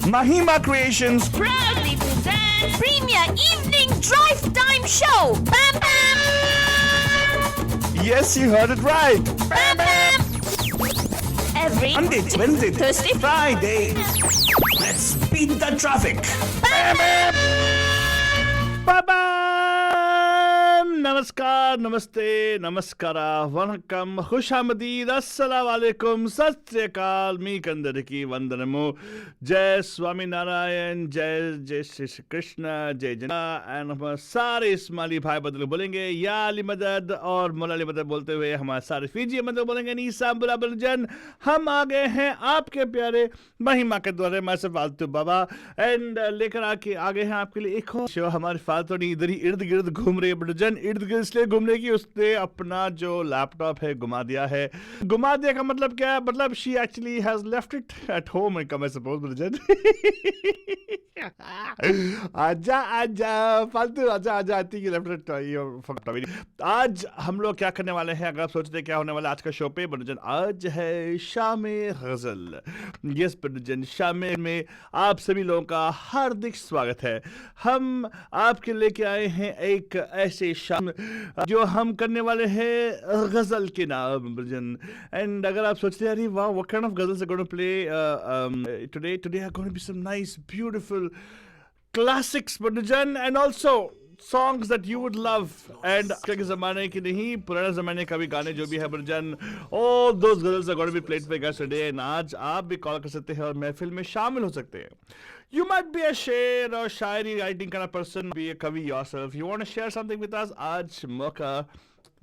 Mahima Creations proudly presents Premier Evening Drive Time Show. Bam Bam! Yes, you heard it right. Bam Bam! Every Monday, Wednesday, Thursday, Friday. Let's beat the traffic. Bam Bam! Bam! नमस्कार, नमस्ते, नमस्कारा, वनकम, खुशामदीद, अस्सलाम वालेकुम, सत श्री अकाल, मी कंदरकी वंदनमो, जय स्वामी नारायण, जय जय श्री कृष्ण, जय जना एंड हम सारे इस्माइली भाई बदल बोलेंगे या अली मदद और मौला अली मदद बोलते हुए हमारे सारे फीजी मदद बोलेंगे नीसा बुलाबल जन। हम आ गए हैं आपके प्यारे महिमा के द्वारे, मैं सिर्फ फालतू बाबा एंड लेकर आ गए हैं आपके लिए एक और शो। हमारे फालतू नहीं इधर ही इर्द गिर्द घूम रही है बड़जन, इर्द गिर्द इसलिए घूम रही है कि उसने अपना जो लैपटॉप है घुमा दिया है। घुमा दिया का मतलब क्या है? मतलब she actually has left it at home I suppose बड़जन। आजा आजा फालतू, आजा आजा आती है लेफ्ट इट। आज हम लोग क्या करने वाले हैं, अगर आप सोचते हैं क्या होने वाला आज का शो पे बड़जन, आज है शाम गजल। यस बड़जन, शाम में आप सभी लोगों का हार्दिक स्वागत है। हम आपके लेके आए हैं एक ऐसे शाम जो हम करने वाले हैं गजल के नाम बड़जन। एंड अगर आप सोचते हैं अरे वाह what kind of ghazals are going to play today are going to be some nice beautiful classics बड़जन and also songs that you would love. And आज के ज़माने की नहीं, पुराने ज़माने का भी गाने जो भी है बड़जन, all those ghazals are going to be played by guys today. And आज आप भी कॉल कर सकते हैं और महफिल में शामिल हो सकते हैं। You might be a शेर or Shayari writing kind of person, be a कवि yourself. You want to share something with us? आज मौका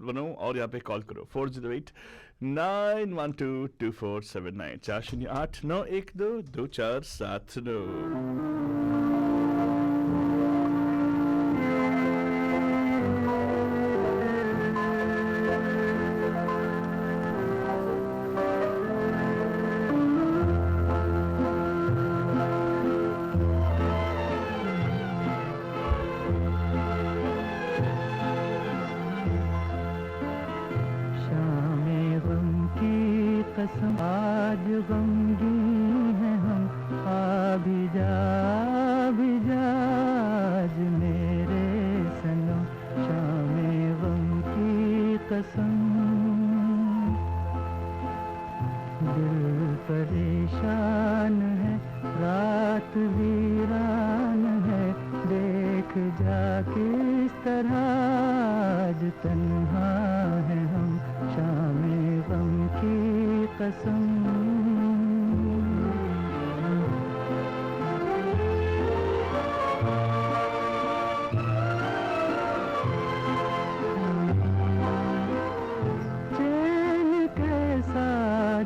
बनो और यहाँ पे कॉल करो 408-912-2479 408-912-2479। आज गमगीन है हम, आ भी जा आज मेरे सनम, शामे गम की कसम। दिल परेशान है, रात वीरान है, देख जा किस तरह आज तन्हा है हम, शामे गम की कसम। चैन कैसा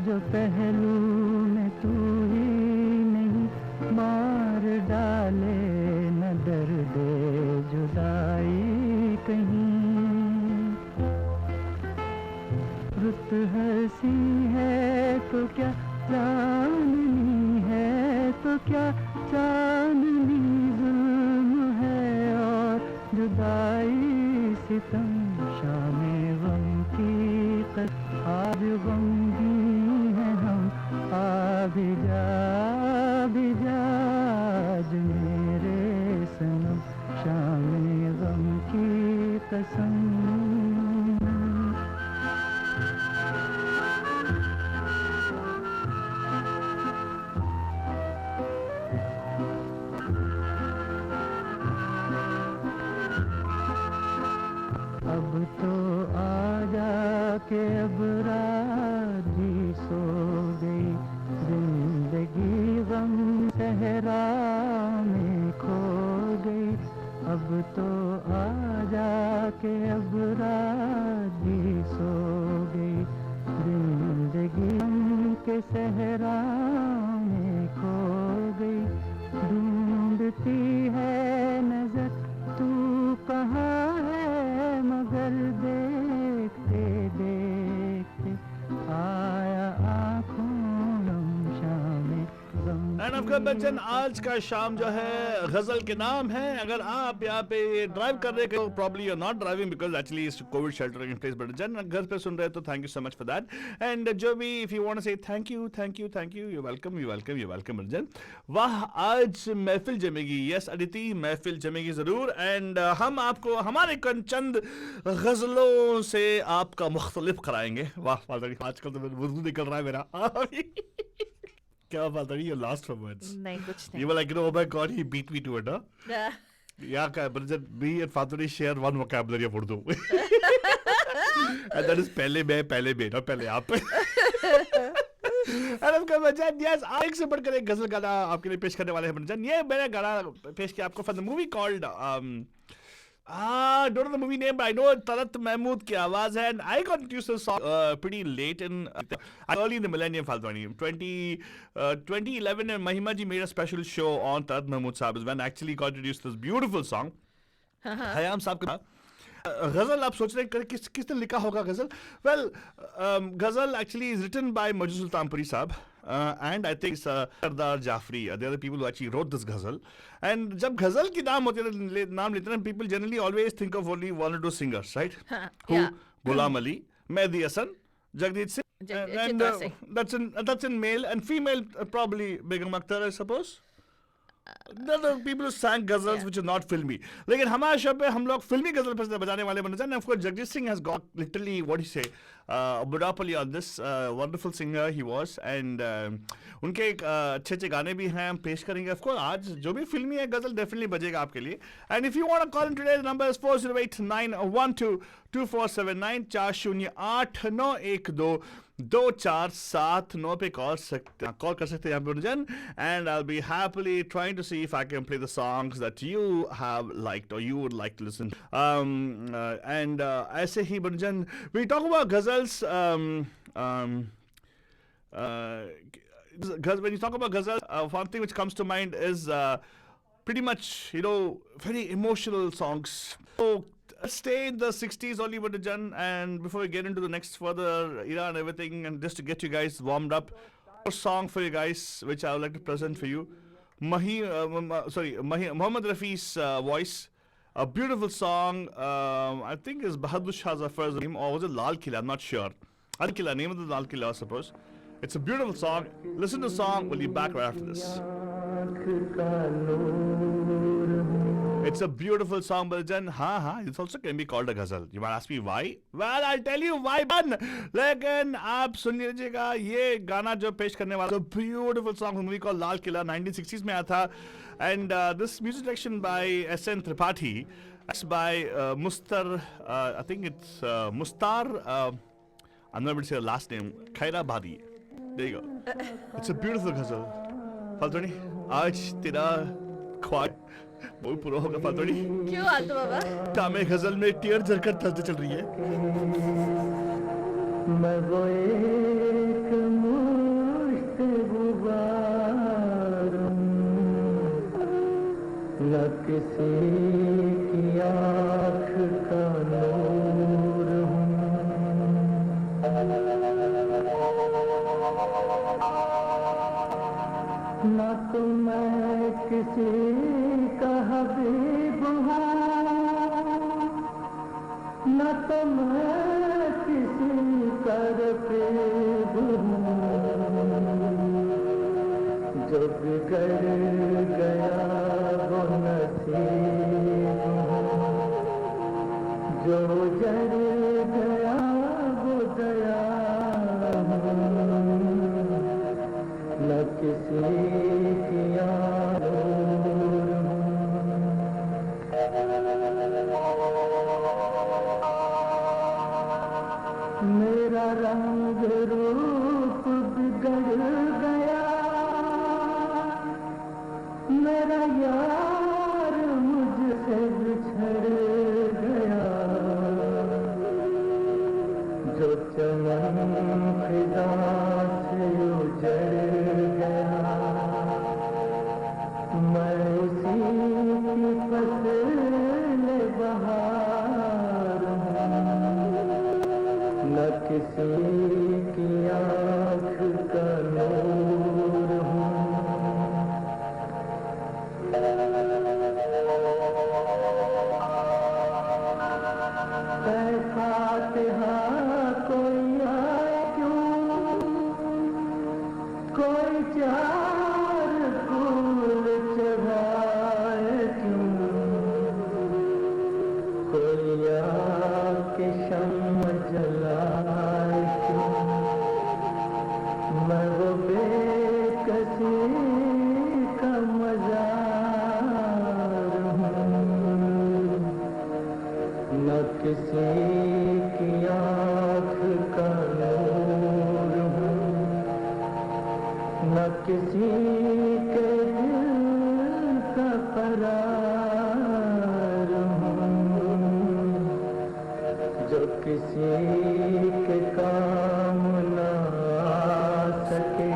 जो पहलू में तू ही नहीं, मार डाले न दर्द जुदाई कहीं। रुत हंसी है तो क्या चांदनी है, तो क्या चांदनी जुल्म है और जुदाई सितम, शामे गम की आज गमगीन है हम, आ भी जा आज मेरे सनम, शामे गम की कसम। अब तो आजा के अब रात भी सो गई, जिंदगी गम सहरा में खो गई। अब तो आजा के अब रात भी सो गई, जिंदगी गम के सहरा में खो गई। ढूंढती है नजर तू कहाँ है, मगर देखते देखते एंड ऑफ कोर्स बच्चन, आज का शाम जो है गजल के नाम है. अगर आप यहाँ पे ड्राइव कर रहे हो, probably you are not driving because actually it's COVID sheltering in place, but जन घर पे सुन रहे हो तो thank you so much for that. And जो भी if you want to say thank you thank you thank you, you welcome you welcome you welcome अर्जन. वाह, आज महफिल जमेगी. यस अदिति, महफिल जमेगी जरूर. एंड हम आपको हमारे चंद गजलों से आपका मुख्तलिफ कराएंगे. वाह आजकल तो वजू निकल रहा है मेरा. क्या बात है, ये लास्ट फॉर वर्ड्स. नहीं कुछ You were like, oh my God, he beat me to it, huh? नहीं. Yeah, but then me and Faturi share one vocabulary of Urdu. And that is पहले मैं, not पहले आप. And of course, Bhajan, yes, एक से बढ़कर एक गजल गाना आपके लिए पेश करने वाले हैं बच्चन. ये मैंने गाना पेश किया आपको from the movie called don't know the movie name, but I know Talat Mahmood की आवाज है. And I got introduced to the song pretty late in early in the millennium, Faltwani. 2011 and Mahima ji made a special show on Talat Mahmood Saab when I actually got introduced to this beautiful song. Hayam Saab का गजल. आप सोच रहे हैं किसने लिखा होगा गजल? Well, ghazal actually is written by Majrooh Sultanpuri साहब and I think Sardar Jafri. They are the people who actually wrote this ghazal. And जब गजल की नाम होते हैं, नाम लेते हैं, people generally always think of only one or two singers, right? Who? Yeah. Ghulam Ali, Mehdi Hasan, Jagdeep Singh, and that's in male, and female probably Begum Akhtar, I suppose. The people who sang ghazals which are not filmy. लेकिन हमारे show पे हम लोग फिल्मी गजल पर बजाने वाले बन जाते हैं. Of course, Jagjit Singh has got literally what do you say, a monopoly on this. Wonderful singer he was, and उनके अच्छे अच्छे गाने भी हैं, हम पेश करेंगे. Of course, आज जो भी फिल्मी है गजल डेफिनेटली बजेगा आपके लिए. And if you want to call in today, the number is 408-912-2479. 408-912-2479 पे कॉल कर सकते हैं आप. And I'll be happily trying to see if I can play the songs that you have liked or you would like to listen. And ऐसे ही Burjan, we talk about ghazals. When you talk about ghazals, one thing which comes to mind is pretty much, very emotional songs. So stay in the 60s only, Burjan, and before we get into the next further era and everything, and just to get you guys warmed up, a song for you guys which I would like to present for you. Muhammad Rafi's voice. A beautiful song. I think is Bahadur Shah Zafar's name, or was it Lal Killa? I'm not sure. Lal Killa, name of the Lal Killa, I suppose. It's a beautiful song. Listen to the song. We'll be back right after this. It's a beautiful song, Baljan. It also can be called a ghazal. You might ask me why? Well, I'll tell you why. लेकिन आप सुन लीजिएगा ये गाना जो पेश करने वाला. It's a beautiful song from a movie called Lal Killa, 1960s में आया था. And this music direction by S.N. Tripathi. It's by Mustar. I think it's Mustar. I'm not able to say the last name. Khaira Badi. There you go. It's a beautiful ghazal. Faltoni, आज तेरा ख्वाब बहुत पूरा होगा फातोड़ी. क्यों आलतू बाबा? तामे गजल में tier Zarkar थलते चल रही है. मैं वो एक मुश्त गुबार न किसी की आँख का नूर हूँ. न तो मैं किसी का हबीब हूँ, न तो मैं किसी का रकीब हूँ. जो बिगड़ गया वो नसीब हूँ, जो जड़ गया वो दया हूँ. न किसी की आलोर हूँ. मेरा रंग रूप बिगड़ गया, मेरा यार मुझसे बिछड़ गया. जो चमन फिदा से उजड़ गया, मैं उसी की फसल बहार हूँ. न किसी की किसी के दिल का करार हूँ, जो किसी के काम ना आ सके,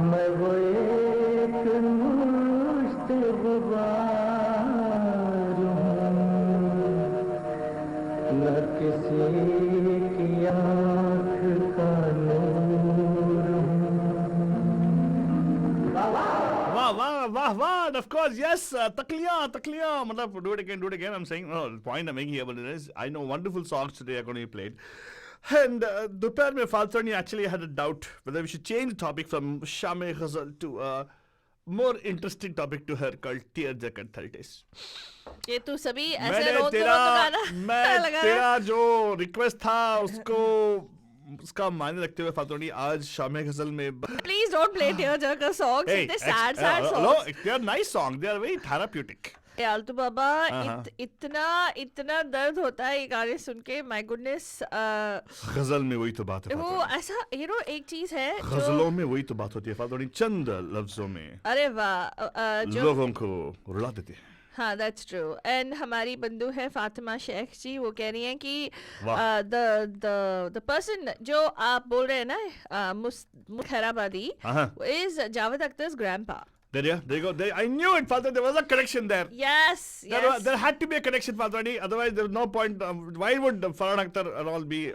मैं वो एक मुश्त गुबार हूँ, न किसी की आँख का नूर हूँ। वाह वाह वाह वाह, of course, yes, तकलियां, मतलब do it again, I'm saying, no, the point I'm making here is, I know wonderful songs today are going to be played. And दोपहर में फाल्तनी actually had a doubt whether we should change the topic from Shame Ghazal to a more interesting topic to her called Tear Jacket 30s. ये तू सभी ऐसे मैंने रोंदो तेरा गाना मैं लगा तेरा जो रिक्वेस्ट था उसको उसका मायने रखते हुए फाल्तनी आज शामे गजल में please don't play tearjerker songs इतने sad songs they are nice songs, they are very therapeutic. आलतू बाबा हाँ। इतना दर्द होता है ये गाने सुन के, माय गुडनेस। गजल में वही तो बात है वो फाल्तनी। ऐसा एक चीज है गजलों में वही तो बात होती है फाल्तनी, चंद लफ्जों में अरे वाह जो लोगों को रुला देते हैं। हाँ दैट्स ट्रू। एंड हमारी बंधु है फातिमा शेख जी, वो कह रही हैं कि वाह। द पर्सन जो आप बोल रहे हैं ना खैराबादी हाँ। Is Javed Akhtar's grandpa. There you go. I knew it, Faltani. There was a connection there. Yes. There had to be a connection, Faltani. Otherwise, there was no point. Why would Farhan Akhtar and all be,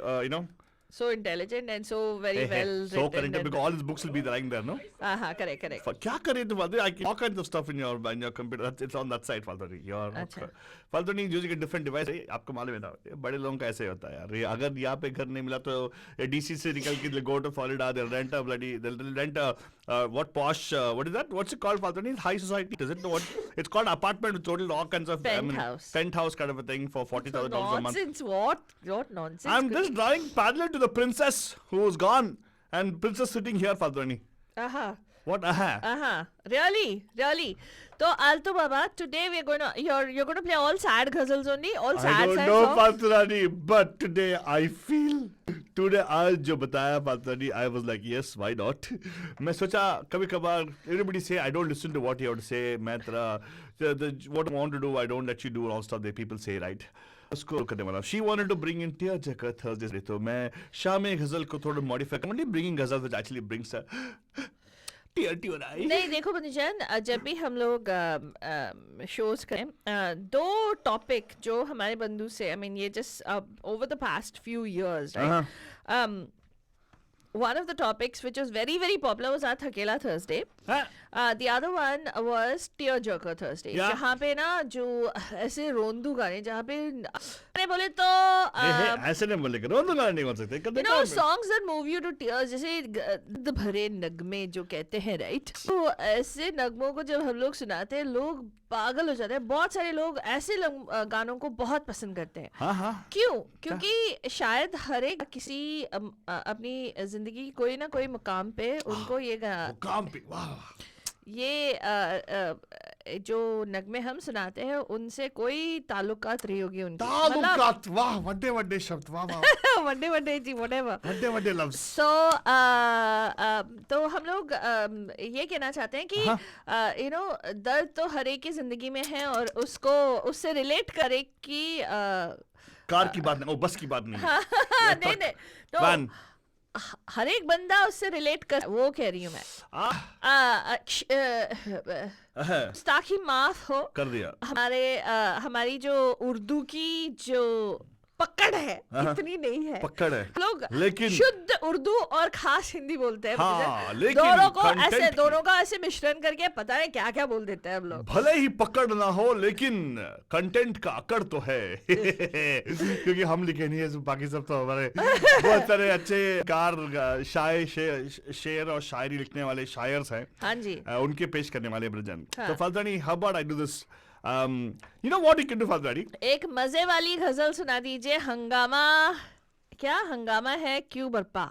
So intelligent and so very well so written. connected because all his books will be lying there, no? correct. क्या करे तो Faltani? I all kinds of stuff in your computer. It's on that side, Faltani. अच्छा। Faltani using a different device. आपको मालूम है ना? बड़े लोगों का ऐसे होता है यार। अगर यहाँ पे घर नहीं मिला तो DC से निकल के go to Florida. They'll rent a what posh what is that? What's it called, Faltani? High society. Does it know what? It's called apartment with total all kinds of penthouse kind of a thing for $40,000 a month. Nonsense. What nonsense? I'm just drawing parallel to the princess who's gone and princess sitting here, Faltani. What? Really. So Alto Baba, today you're going to play all sad ghazals only, all sad I don't sad know, songs. Faltani, but today I feel आज जो बताया Faltani, I was like, yes, why not? मैं सोचा कभी कभार everybody say I don't listen to what you have to say. मैं तेरा what I want to do, I don't let you do all stuff that people say, right? उसको करने वाला. She wanted to bring in Tear Jacker Thursdays, तो मैं शामे गजल को थोड़ा modify. I'm only bringing ghazal which actually brings a tear to your eye. नहीं देखो बंदीजान, जब भी हम लोग शोज करें, दो टॉपिक जो हमारे बंधु से, I mean ये just over the past few years, right? One of the topics which was very very popular was our Thakela Thursday. The other one was Tear Jerker Thursday. Yeah. जहाँ पे ना जो ऐसे रोंदू गाने, जहाँ पे मैंने बोले तो ऐसे नहीं बोलेंगे, रोंदू गाने नहीं बोल सकते. you know songs that move you to tears, जैसे दर्द भरे नगमे जो कहते हैं, right? तो ऐसे नगमों को जब हम लोग सुनाते हैं लोग पागल हो जाते हैं. बहुत सारे लोग ऐसे गानों को बहुत पसंद करते हैं. क्यों? क्योंकि शायद हर एक किसी अपनी जिंदगी की कोई ना कोई मुकाम पे उनको ये जो नगमे हम सुनाते हैं उनसे कोई ताल्लुकात रही होगी उनकी. ताल्लुकात, वाह, वड्डे शब्द, वाह वड्डे जी whatever. वड्डे लफ्ज. तो हम लोग ये कहना चाहते हैं कि दर्द तो हर एक की जिंदगी में है और उससे रिलेट करे कि कार की बात नहीं, बस की बात नहीं. नहीं तो हर एक बंदा उससे रिलेट कर, वो कह रही हूँ मैं. ताकि माफ हो कर दिया. हमारी जो उर्दू की जो पकड़ है इतनी नहीं है. पकड़ है लोग लेकिन शुद्ध उर्दू और खास हिंदी बोलते हैं. लेकिन दोनों का ऐसे मिश्रण करके पता है क्या क्या बोल देते हैं हम लोग. भले ही पकड़ ना हो लेकिन कंटेंट का अकड़ तो है. क्योंकि हम लिखे नहीं है, बाकी सब तो हमारे बहुत सारे अच्छे कार शेर और शायरी लिखने वाले शायर्स हैं. हाँ जी, उनके पेश करने वाले ब्रजन. तो फाल्तनी, how about I do this? You know what you can do, Faltani? एक मजे वाली गजल सुना दीजिए. हंगामा है क्यों बरपा.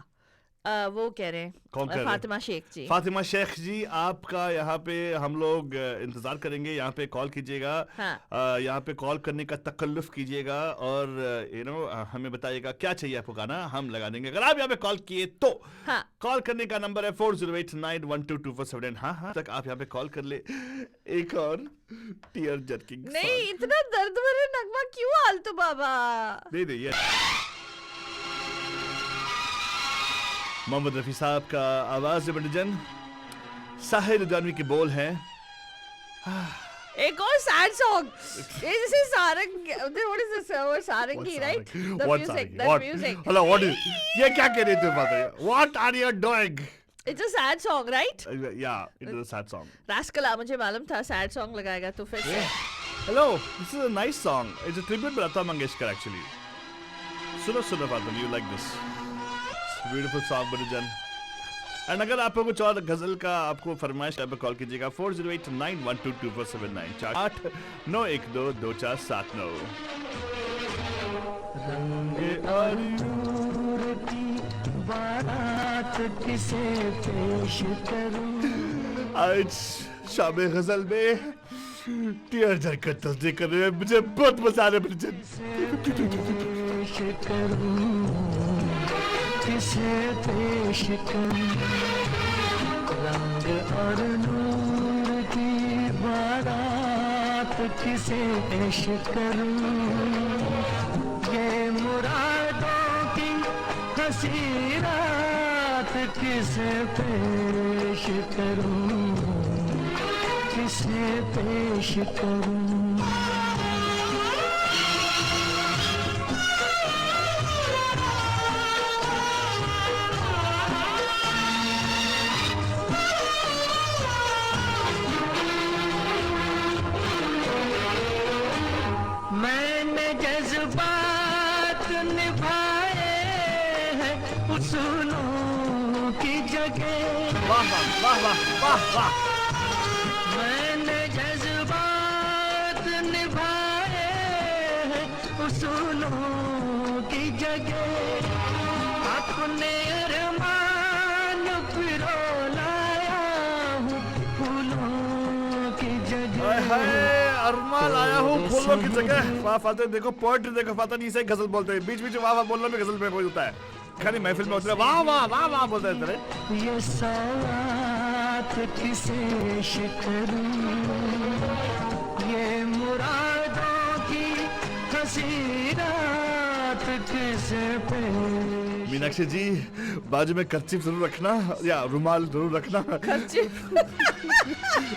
वो कह रहे हैं कौन कह रहे हैं? फातिमा शेख जी। फातिमा शेख जी, आपका यहाँ पे हम लोग इंतजार करेंगे, यहाँ पे कॉल कीजिएगा। हाँ। यहाँ पे कॉल करने का तकल्लुफ कीजिएगा और हमें बताइएगा क्या चाहिए आपको गाना, हम लगा देंगे अगर आप यहाँ पे कॉल किए तो। हाँ। कॉल करने का नंबर है 4089122479। हाँ तक आप यहाँ पे कॉल कर ले। एक और टीयर जर्किंग नहीं, इतना दर्द भरे नगमा क्यों आलतू बाबा? दे दे ये। मोहम्मद रफी साहब का आवाज बंडजन, साहिर लुधियानवी के बोल हैं। एक और सैड सॉन्ग, जैसे सारंग, what is this? वो सारंगी, right? The What music, Sarangi? that What? music. Hello, what is? ये क्या कह रही थी बात? What are you doing? It's a sad song, right? Yeah, it is a sad song. रास्कला, मुझे मालूम था sad song लगाएगा तो फिर से। Hello, this is a nice song. It's a tribute to Lata Mangeshkar actually. सुनो Fatima, you like this? It's a beautiful song, बंडजन। And अगर आपको कुछ और गजल का आपको फरमाइश पे कॉल कीजिएगा 4089122479 8912247 रंग और नूर की बारात किसे पेश करूं। आज शाम गजल में टीयर जरकर तस्दीक कर रहे हैं, मुझे बहुत मजा आ रहा है बंडजन। पेश करूं, किसे पेश करूं। रंग और नूर की बारात किसे पेश करूं। ये मुरादों की हंसी रात किसे पेश करूं, किसे पेश करूं। मैंने जज्बात निभाए हैं उसूलों की जगह। वाह वाह वाह वाह वाह। मैंने जज्बात निभाए हैं उसूलों की जगह। अपने अरमान पिरो लाया हूँ फूलों की जगह। अरमान आया हूँ फूलों की जगह। वाह फाते, देखो पोएट्री देखो, फाता नहीं से गजल बोलते हैं, बीच बीच वाह वाह बोलने में गजल में कोई होता है, खाली महफिल में होता है वाह वाह वाह वाह बोलते हैं तेरे। ये सौगात किसे शिकरूं, ये मुरादों की हंसी रात किसे पेश। मीनाक्षी जी, बाजू में कर्चिफ जरूर रखना या रुमाल जरूर रखना।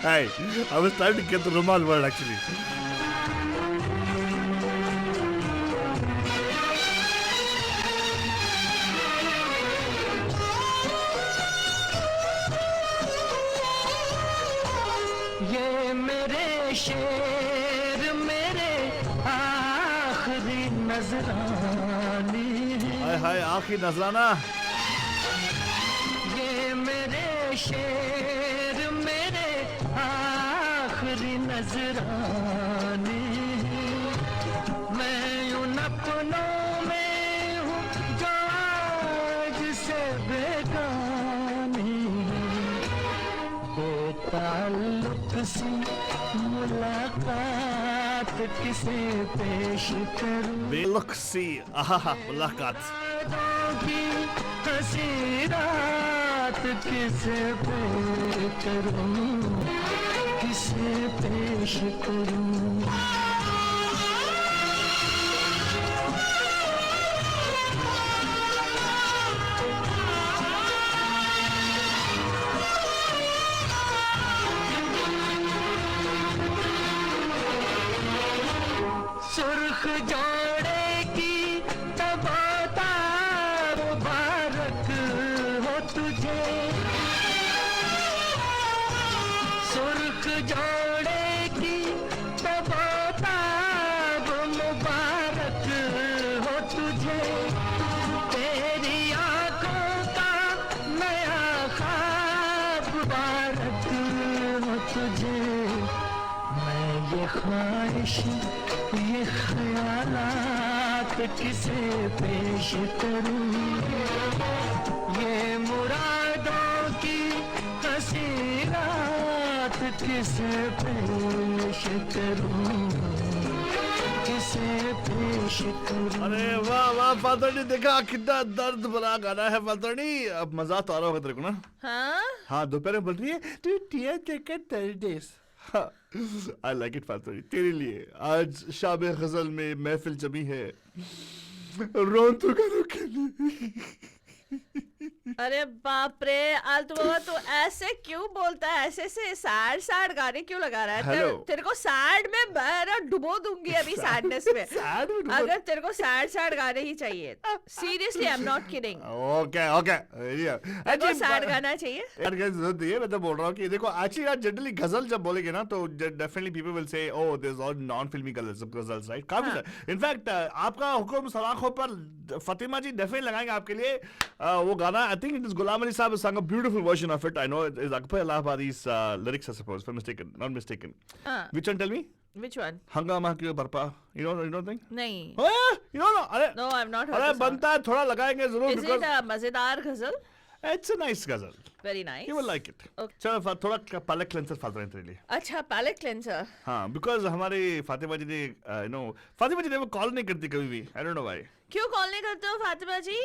Hey, I was trying to get the rumal word actually. ये मेरे शेर मेरे आखिरी नजराने हैं। हाय हाय आखिरी नजराना। ये मेरे शेर मेरे आखिरी नजराने हैं। मैं उन अपनों में हूँ जो आज से बेगाने हैं। बेताल्लुक सी मुलाकात किसे पेश करूं। बेलुक सी आहा मुलाकात। की हंसी रात किसे पेश करूं, किसे पेश करूं। सुर्ख जोड़े की तबातार मुबारक हो तुझे। सुर्ख जोड़े की तबातार मुबारक हो तुझे। तेरी आंखों का नया ख्वाब मुबारक हो तुझे। मैं ये ख्वाहिश ये ख्यालात किसे पेश करूं। ये सी रात किसे पेश करूं, किसे पेश करूं। अरे वाह वाह फातरनी, देखा कितना दर्द भरा गाना है फातरनी। अब मजा तो आ रहा होगा तेरे को ना? हाँ हाँ, दोपहर में बोल रही है तू टिया देकर दर्देस। आई लाइक इट फातरनी, तेरे लिए आज शाम गजल में महफिल जमी है, रोन तो करो के लिए। अरे बाप रे आलतू बाबा, तू ऐसे क्यों बोलता है? ऐसे से सैड सैड गाने क्यों लगा रहा है? Hello. तेरे को सैड में मैं ना डुबो दूंगी अभी सैडनेस में। Sad में डुबो- अगर तेरे को सैड सैड गाने ही चाहिए, seriously I am not kidding, okay okay, तेरे को सैड गाना चाहिए। यार गाइस जरूरत नहीं है, मैं तो बोल रहा हूँ कि देखो एक्चुअली यार जनरली गजल जब बोलेंगे ना तो definitely people will say oh there is all non filmi ghazals right, काफी हाँ. इनफैक्ट आपका हुक्म सलाखों पर फातिमा जी डेफिनेटली लगाएंगे आपके लिए वो गाना। I think it is Ghulam Ali साहब sang a beautiful version of it. I know it is Akbar Allahabadi's lyrics, I suppose, if I'm mistaken, not mistaken. Which one? Tell me. Which one? हंगामा क्यों बरपा, you don't think? नहीं, Oh yeah, you don't know? अरे no I've not heard अरे the song. बनता है, थोड़ा लगाएंगे जरूर Is it a मजेदार गजल? it's a nice ghazal. Very nice. You will like it. Okay. चलो थोड़ा palate cleanser फालतू है तेरे लिए। अच्छा पैलेट क्लेंसर। हाँ, because हमारे फातिमा जी ने फातिमा जी ने वो कॉल नहीं करती कभी भी, I don't know why. क्यों कॉल नहीं करते हो फातिमा जी?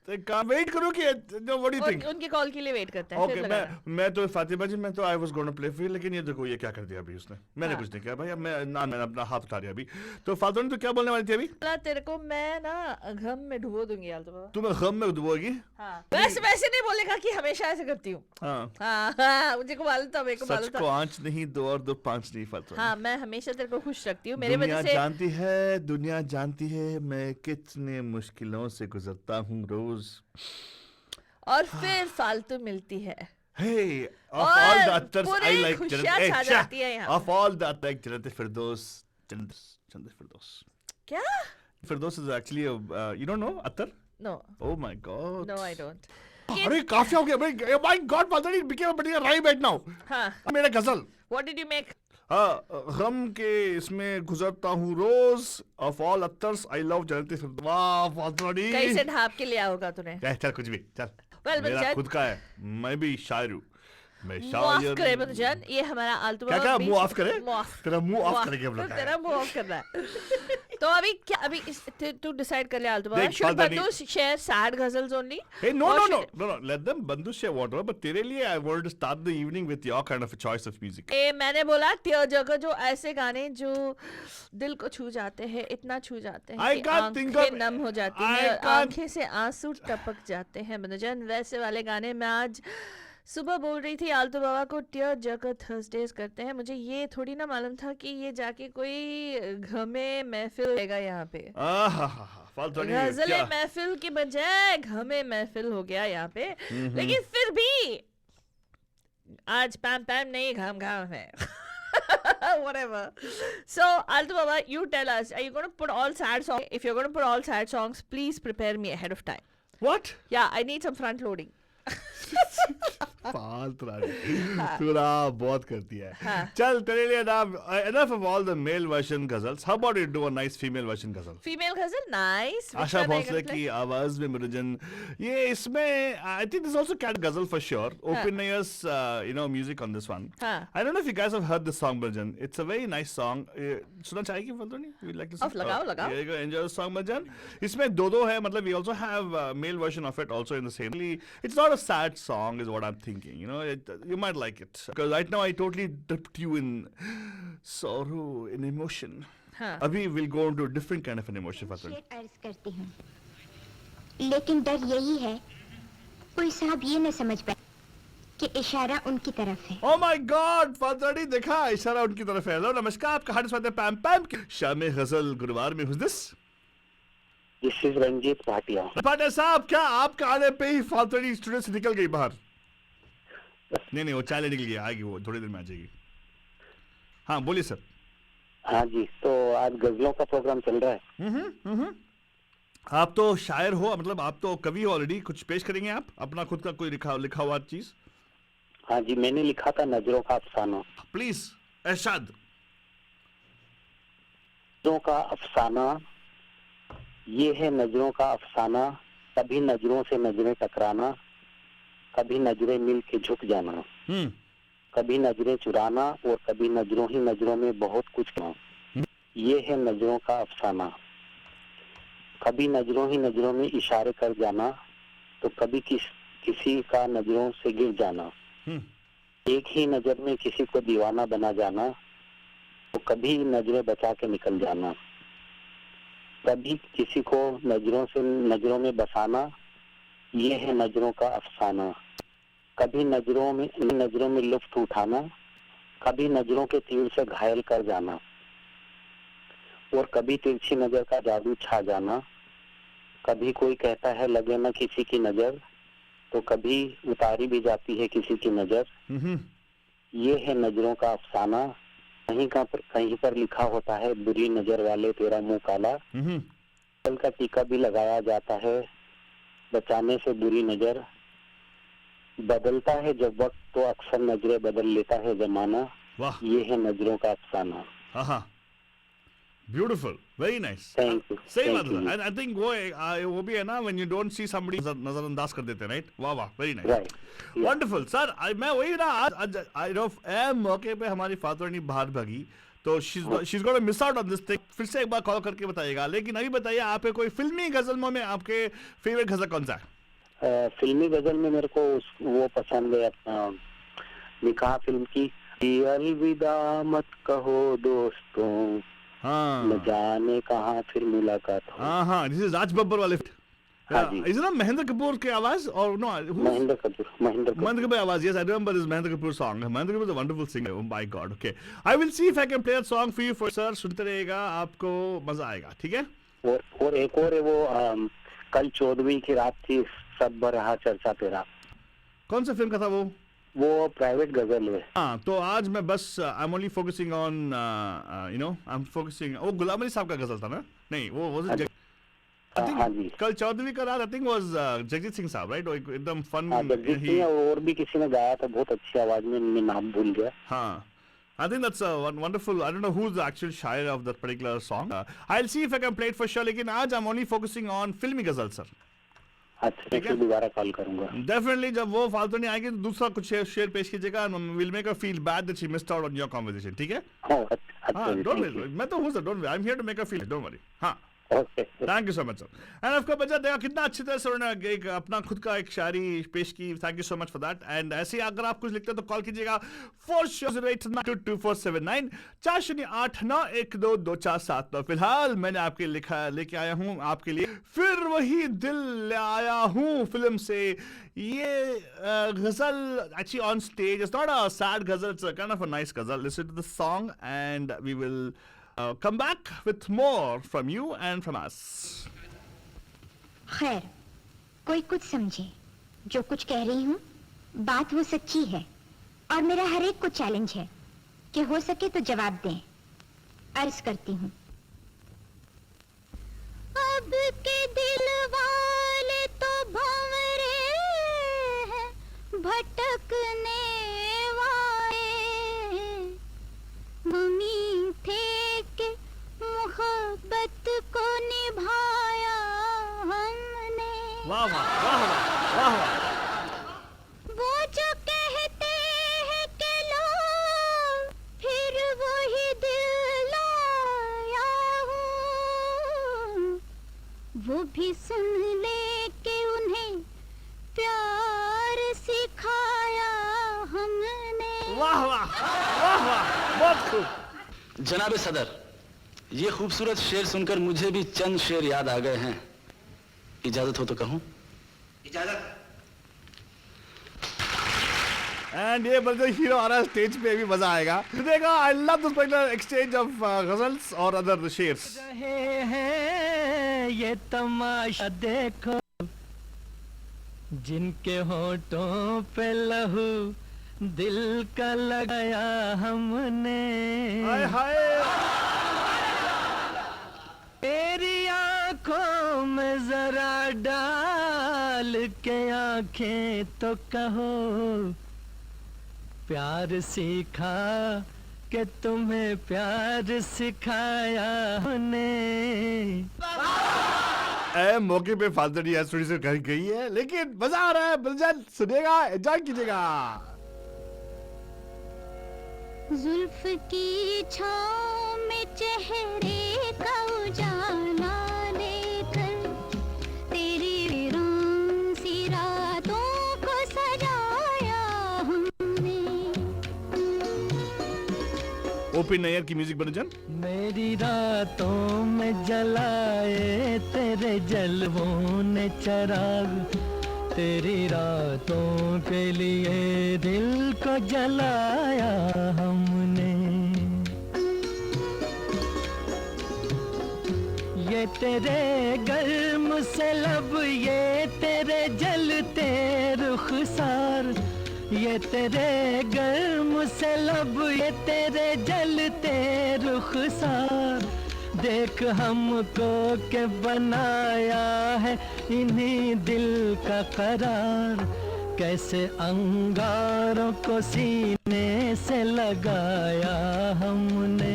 वेट करो कि what do you think? उनके कॉल के लिए वेट करते हैं। ओके फिर लगाना। मैं तो फातिमा जी, मैं तो I was gonna play for you, लेकिन ये देखो ये क्या कर दिया अभी उसने। मैंने हाँ. कुछ नहीं किया भाई, अब मैंने अपना हाथ उठा दिया अभी। तो फातिमा तो क्या बोलने वाली थी अभी? बोला तेरे को मैं ना गम में डुबो दूंगी यार तुम्हें। तुम्हें गम में डुबोगी? हाँ। वैसे नहीं बोलेगा कि हमेशा ऐसे करती हूँ। हाँ, हाँ, मुझे को मालूम था, मेरे को सच मालूम को था। आंच नहीं, दो और दो पांच नहीं फातिमा। हाँ, मैं हमेशा तेरे को खुश रखती हूँ, मेरे दुनिया वजह से। जानती है, दुनिया जानती है मैं कितने मुश्किलों से गुजरता हूँ रोज। और फिर फालतू मिलती है। Hey, of और all the actors I पूरी like खुशियाँ छा जाती है यहाँ। Of all the like Jannat Firdaus, Jannat Firdaus. क्या? Firdaus is actually a you don't know Attar? No, Oh my god. no I don't. अरे काफी हो गया भाई, my god father, it became a rhyme right now. हाँ, मेरा गजल। what did you make? हाँ, गम के इसमें गुजरता हूँ रोज, of all actors I love Jannat Firdaus। वाह फातरी। कहीं से ढाप के लिया होगा तूने। चल कुछ भी चल। Well, but मेरा Jan- खुद का है, मैं भी शायर हूँ। मैं माफ शायर करे मुझे, ये हमारा आलतू क्या बाबा क्या बीच- मुंह ऑफ करे? मुआफ। तेरा मुंह ऑफ मुआफ। करके हम लोग का है। तेरा मुंह ऑफ करना है। तो अभी क्या, अभी तू डिसाइड कर ले आलतू बाबा, देख, should फालतू नहीं। बंदू share sad ghazals only? Hey, no, Or no, should- no, no, no. Let them Bandhu share whatever. But तेरे लिए I wanted to start the evening with your kind of a choice of music. मैंने बोला त्यो जगह जो ऐसे गाने जो दिल को छू जाते हैं, इतना छू जाते हैं I कि can't think आंखें of- नम हो जाती I हैं और can't- आंखें से आंसू टपक जाते हैं। मनोजन, वैसे वाले गाने मैं आज सुबह बोल रही थी आलतू बाबा को टियर जगह थर्सडेज करते हैं। मुझे ये थोड़ी ना मालूम था कि ये जाके कोई घमे महफिल होगा यहाँ पे। फालतू नहीं है, गजल क्या? महफिल के बजाय घमे महफिल हो गया यहाँ पे। लेकिन फिर भी आज पैम पैम नहीं, घाम घाम है। Whatever. So, Altu Baba, you tell us, are you going to put all sad songs? If you're going to put all sad songs, please prepare me ahead of time. What? Yeah, I need some front loading. फालतू पूरा बहुत करती है। हाँ. चल तेरे लिए ना enough of all the male version ghazals. How about you do a nice female version ghazal? Female ghazal, nice. Which Asha one are you Bhosle gonna play? की आवाज में मुरुजन, ये इसमें I think this is also cat ghazal for sure. Open ears, music on this one. हाँ. I don't know if you guys have heard this song, Murujan. It's a very nice song. सुनना चाहेगी फलतूनी? You like this? Of लगाओ, लगाओ. Here you go. Enjoy the song, Murujan. इसमें दो है, मतलब we also have a male version of it also in the same. It's not a sad song, is what I'm thinking. You might like it because right now I totally dipped you in sorrow, in emotion. हाँ. अभी we'll go into a different kind of an emotion, फलतूनी. अर्ज करती हूँ, लेकिन डर यही है कोई साहब ये न समझ पाए कि इशारा उनकी तरफ है। Oh my God, फातड़ी देखा इशारा उनकी तरफ है। हेलो नमस्कार, आपका हार्दिक स्वागत है पैम पैम की शाम गजल गुरुवार में। Who's this? This is Ranjit Bhatia. Bhatia साहब, क्या आपका आने पे ही फातड़ी स्टूडियो से निकल गई बाहर? नहीं, वो चाय लेने के लिए आएगी, वो थोड़ी देर में आ जाएगी। हाँ बोलिए सर। हाँ जी, तो आज गजलों का प्रोग्राम चल रहा है। आप तो शायर हो, मतलब आप तो कवि हो ऑलरेडी। कुछ पेश करेंगे आप अपना खुद का कोई लिखा हुआ चीज? हाँ जी, मैंने लिखा था नजरों का अफसाना। प्लीज इरशाद। नजरों का अफसाना, ये है नजरों का अफसाना, कभी नजरों से नजरें टकराना, कभी नजरें मिल के झुक जाना, कभी नजरें चुराना और कभी नजरों ही नजरों में बहुत कुछ कहना। ये है नजरों का अफसाना। कभी नजरों ही नजरों में इशारे कर जाना, तो कभी किसी का नजरों से गिर जाना। एक ही नजर में किसी को दीवाना बना जाना, तो कभी नजरें बचा के निकल जाना। कभी किसी को नजरों में बसाना, ये है नजरों का अफसाना। कभी नजरों में लुत्फ उठाना, कभी नजरों के तीर से घायल कर जाना, और कभी तिरछी नजर का जादू छा जाना। कभी कोई कहता है लगे ना किसी की नजर, तो कभी उतारी भी जाती है किसी की नजर। ये है नजरों का अफसाना। कहीं पर लिखा होता है बुरी नजर वाले तेरा मुंह काला। कल का टीका भी लगाया जाता है बचाने से बुरी नजर। बदलता है जब वक्त तो अक्सर नजरें बदल लेता है जमाना। वाह, ये है नजरों का अफसाना। हाँ, beautiful, very nice. Thank you. सही बात है। आई थिंक वो भी है ना, when you don't see somebody नजरअंदाज कर देते हैं, राइट? वाह वाह, very nice, right. Wonderful sir. मैं वही ना, आज आई नो मौके पे हमारी फातुरानी बाहर भागी, तो she is gonna miss out on this thing. फिर से एक बार कॉल करके बताइएगा। लेकिन अभी बताइए, आपके कोई फिल्मी गजलों में आपके फेवरेट गजल कौन सा है? फिल्मी गजल में मेरे को वो पसंद है अपना निकाह फिल्म की, अलविदा मत कहो दोस्तों, न जाने कहाँ फिर मुलाकात हो। हाँ, दिस इज राज बब्बर वाले। हाँ जी। इज ना महेंद्र कपूर की आवाज और नो महेंद्र कपूर की आवाज। Yes, I remember this Mahendra Kapoor song. Mahendra Kapoor is a wonderful singer. Oh my God. Okay, I will see if I can play a song for you, for sir. सुनते रहेगा, आपको मजा आएगा, ठीक है? और एक और है वो कल 14वीं की रात थी, सब रहा चर्चा तेरा। कौन सा फिल्म का था वो? वो प्राइवेट गजल है। हाँ, तो आज मैं बस I am only focusing on I am focusing. वो गुलाम अली साहब का गजल था ना? नहीं, वो हाँ जी। कल 14वीं का रात I think was Jagjit Singh साहब, राइट? एकदम फन। जगजीत सिंह और भी किसी ने गाया था बहुत अच्छी आवाज में, मैं नाम भूल गया। हाँ, I think that's wonderful. I don't know who's the actual shire of that particular song. I'll see if I can play it for sure. लेकिन आज I'm only focusing on filmy गजल, sir. अच्छा, मैं फिर दोबारा कॉल करूंगा। Definitely, जब वो फालतू नहीं आएगी तो दूसरा कुछ शेयर पेश कीजिएगा। We'll make her feel bad that she missed out on your conversation, ठीक है? हाँ, don't worry. मैं तो हूँ sir, don't worry. I'm here to make her feel. Don't worry. हाँ, thank you so much sir. End of course बच्चा देखा कितना अच्छी तरह से उन्होंने एक अपना खुद का एक शायरी पेश की। Thank you so much for that. And ऐसे ही अगर आप कुछ लिखते हैं तो कॉल कीजिएगा 4089222479 4089122479। फिलहाल मैंने आपके लेके आया हूँ आपके लिए फिर वही दिल ले आया हूँ फिल्म से ये गजल। Actually on stage it's not a sad ghazal, it's a kind of a nice ghazal. Listen to the song and we will come back with more from you and from us. खैर, कोई कुछ समझे, जो कुछ कह रही हूँ बात वो सच्ची है, और मेरा हर एक को चैलेंज है कि हो सके तो जवाब दें। अर्ज करती हूँ, अब के दिल वाले तो भंवरे हैं, भटकने वाले, मम्मी थे के मोहब्बत को निभाया हमने। वाह वाह वाह वाह वाह। वो जो कहते हैं कि लो फिर वही दिल लाया हूँ, वो भी सुन ले कि उन्हें प्यार सिखाया हमने। वाह वाह वाह वाह, बहुत खूब। जनाब सदर, ये खूबसूरत शेर सुनकर मुझे भी चंद शेर याद आ गए हैं। इजाजत हो तो कहूं? इजाजत। एंड ये बंदा हीरो आ रहा है स्टेज पे, भी मजा आएगा। देखा, I love this particular exchange of ghazals और अदर शेर्स। रहे हैं ये तमाशा देखो, जिनके होठों पे लहू दिल का लगाया हमने। हाय हाय, तेरी आंखों में जरा डाल के आंखें तो कहो, प्यार सीखा कि तुम्हें प्यार सिखाया हमने। मौके पे फालतू नहीं थोड़ी सी घर गई है, लेकिन मजा आ रहा है। बलजन सुनेगा, एंजॉय कीजिएगा। जुल्फ की छाँव में चेहरे का उजाला लेकर तेरी वीरान सी रातों को सजाया हमने। ओपी नैयर की म्यूजिक बलजन। मेरी रातों में जलाए तेरे जलवों ने चिराग, तेरी रातों के लिए दिल को जलाया हमने। ये तेरे गर्म से लब, ये तेरे जलते रुखसार, ये तेरे गर्म से लब, ये तेरे जलते रुखसार, देख हमको के बनाया है इन्हीं दिल का करार, कैसे अंगारों को सीने से लगाया हमने,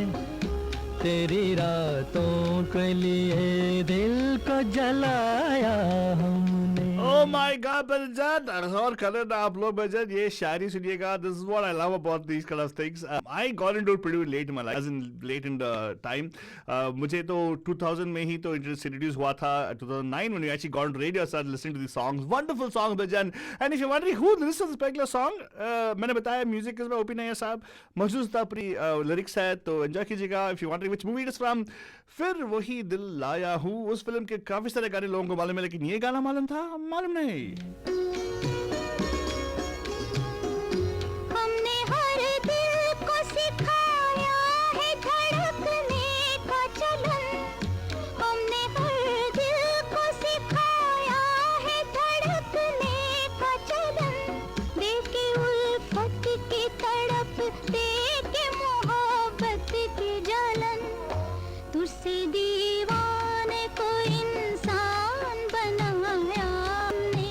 तेरी रातों के लिए दिल को जलाया हमने। Oh my God, बलजन और कलर ना आप लोग बलजन ये शायरी सुनिएगा। This is what I love about these kind of things. I got into it pretty late in my life, as in late in the time. मुझे तो 2000 में ही तो introduce हुआ था, 2009 when we actually got on radio, I started listening to these songs. Wonderful songs, बलजन. And if you're wondering who listens to this particular song, मैंने बताया music इसमें OP Nayyar साहब, महसूस था पूरी लिरिक्स है, तो एंजॉय कीजिएगा। If you're wondering which movie it is from, फिर वही दिल लाया हूँ, उस फिल्म के काफी सारे गाने लोगों को मालूम है, लेकिन ये गाना मालूम था? मालूम नहीं। हमने हर दिल को सिखाया है धड़कने का चलन, हमने हर दिल को सिखाया है धड़कने का चलन, देखे उल्फत की तड़प, देखे मोहब्बत की जलन, तुझसे दीवाने को इंसान बनाया हमने,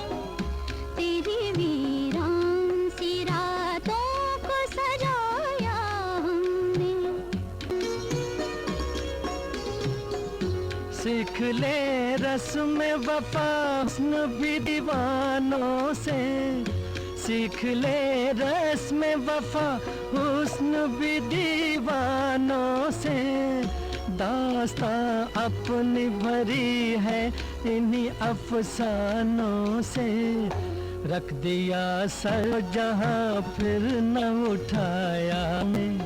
तेरी वीरान सी रातों को सजाया हमने। सीख ले रस्म वफा हुस्न भी दीवानों से, सीख ले रस्म वफा हुस्न भी दीवानों से, दास्तां अपनी भरी है इन्हीं अफसानों से, रख दिया सर जहां फिर न उठाया मैं,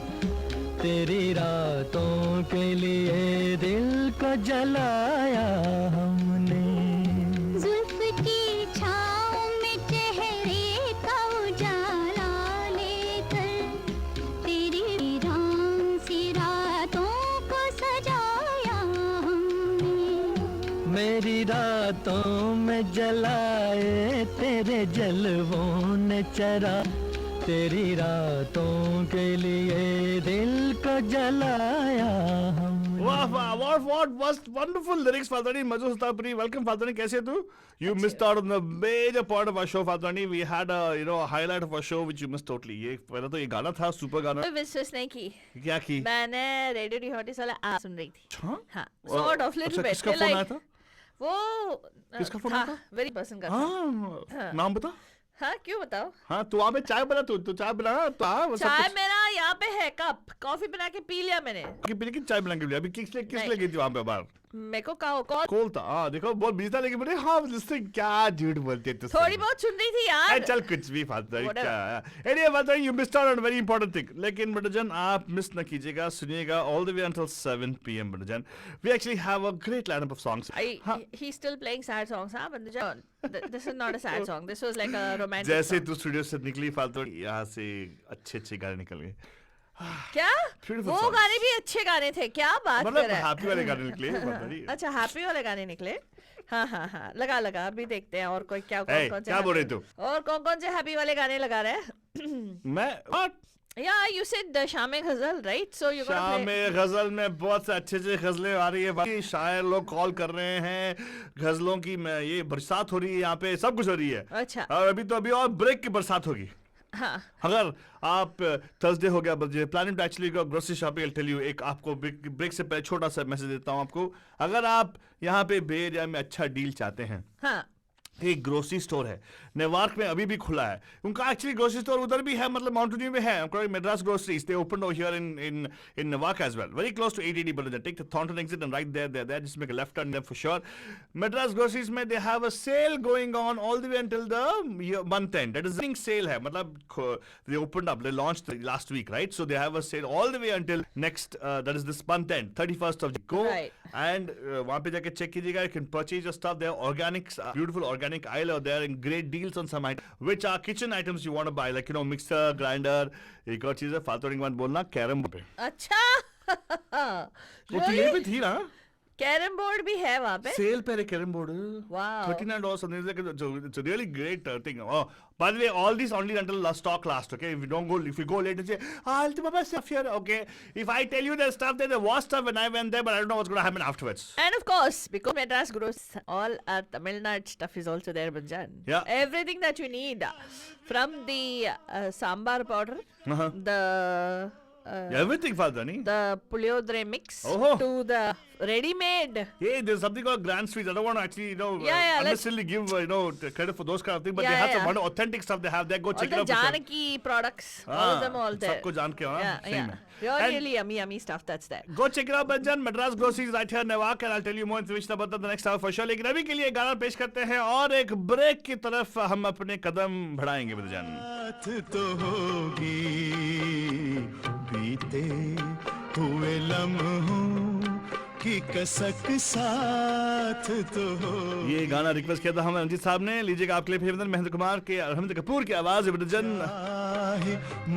तेरी रातों के लिए दिल को जलाया हमने। जुल्फ की छाँव में चेहरे का उजाला लेकर तेरी वीरान सी रातों को सजाया हमने। मेरी रातों में जलाए तेरे जलवों ने चरा, तेरी रातों के लिए दिल को जलाया हमने। वाह वाह, what wonderful lyrics, Faltani. Majus Tapri, welcome Faltani. कैसे है तू? You missed out on the major part of our show, Faltani. We had a highlight of our show which you missed totally. ये पहले तो ये गाना था, सुपर गाना। कोई विश्वास नहीं की। क्या की? मैंने रेडियो डिहॉटिस वाला आप सुन रही थी। हाँ, और- sort of little अच्छा, bit. किसका फोन आया था? वो किसका फोन आया था? वेरी पर्सन का था। हाँ, नाम बता। हाँ, क्यों बताओ? हाँ, तू वहाँ पे चाय बना, तू चाय बना, तो हाँ, वो सब चाय कुछ- मेरा यहाँ पे है कप, कॉफी बना के पी लिया मैंने। कि पहले की चाय बना के लिया, अभी किस लिए गई थी वहाँ पे बाहर? मेरे को कॉल कॉल था, हाँ देखो बहुत बिजी था, लेकिन बोले हाँ इससे क्या झूठ बोलते हैं तुझसे। थोड़ी बहुत सुन रही थी यार। चल कुछ भी फालतू है, Whatever. क्या एनीवे बात है, you missed out on very important thing. लेकिन बटजन आप मिस न कीजिएगा, सुनिएगा all the way until 7 PM बटजन। We actually have a great lineup of songs. He's still playing sad songs, हाँ बंदे। This is not a sad song. This was like a romantic जैसे song. तू studio से निकली फालतू, यहाँ से अच्छे गाने निकल गए। क्या? Beautiful वो songs. गाने भी अच्छे गाने थे, क्या बात कर मतलब रहा है? हैप्पी वाले गाने निकले फालतू। अच्छा, हैप्पी वाले गाने निकले। हाँ, लगा अभी देखते हैं और कोई क्या Hey, कौन से क्या बोल रही happy- तू? और कौन से हैप्पी वाले गाने लगा रहे हैं? मैं what? Yeah, you said शाम गजल, right? So you're gonna शाम play. गजल में बहुत से अच्छे गजलें आ रही है भाई, शायर लोग कॉल कर रहे हैं, गजलों की ये बरसात हो रही है, यहाँ पे सब कुछ हो रही है। अच्छा। और अभी और ब्रेक की बरसात होगी। हाँ अगर आप थर्सडे हो गया, बस planning to actually go grocery shopping, I tell you, एक आपको ब्रेक से पहले छोटा सा मैसेज देता हूँ आपको। अगर आप यहाँ पे बे एरिया में अच्छा डील चाहते हैं, हाँ एक ग्रोसरी स्टोर है नेवार्क में, अभी भी खुला है उनका एक्चुअली ग्रोसरी स्टोर, उधर भी है, मतलब माउंटेन व्यू में है, Madras groceries, they opened over here in Newark as well, very close to 880 Baloja. Take the Thornton exit and right there, just make a left turn there for sure. Madras groceries में they have a sale going on all the way until the month end. That is a sale है, मतलब they opened up, they launched last week, right? So they have a sale all the way until next that is this month end, 31st of Go Right. and वहाँ पे जाके check कीजिएगा, you can purchase your stuff. They have organics, beautiful organic aisle out there and great deals on some items, which are kitchen items you want to buy, like you know mixer, grinder. एक और चीज है, फालतू नहीं मत बोलना, carrom पे अच्छा वो तो ये भी थी ना, कैरम बोर्ड भी है वहाँ पे। सेल पे carrom board, Wow. $39 something like that. So it's a really great thing. Oh, by the way, all these only until last stock last. Okay, if you go late and say, I'll do my stuff here. Okay, if I tell you the stuff there was stuff when I went there, but I don't know what's going to happen afterwards. And of course, because Madras grows, all our Tamil Nadu stuff is also there, Banjan. Yeah. Everything that you need, from the sambar powder, the Everything, Faldani. the puliodre mix, Oh. to the ready-made. Hey, there's something called Grand Sweets. I don't want to actually, Yeah, unnecessarily give, credit for those kind of things, but Yeah, they have yeah. some wonderful authentic stuff they have there. Go All check the it out. for sure. Janaki products, all of them all there. सबको जान के हो ना, Yeah, सही yeah. में. Really, And- really yummy stuff that's there. Go check it out, Banjan. Madras Groceries right here in Newark, and I'll tell you more information about that the next hour for sure. लेकिन अभी के लिए गाना पेश करते हैं और एक ब्रेक की तरफ हम अपने कदम बढ़ाएंगे, बंजान। बात तो होगी बीते हुए लम्हों की कसक साथ तो हो। ये गाना रिक्वेस्ट किया था हमें रंजीत साहब ने, लीजिएगा आपके लिए फिर महेंद्र कुमार के, अरविंद कपूर की आवाज है, बंजान।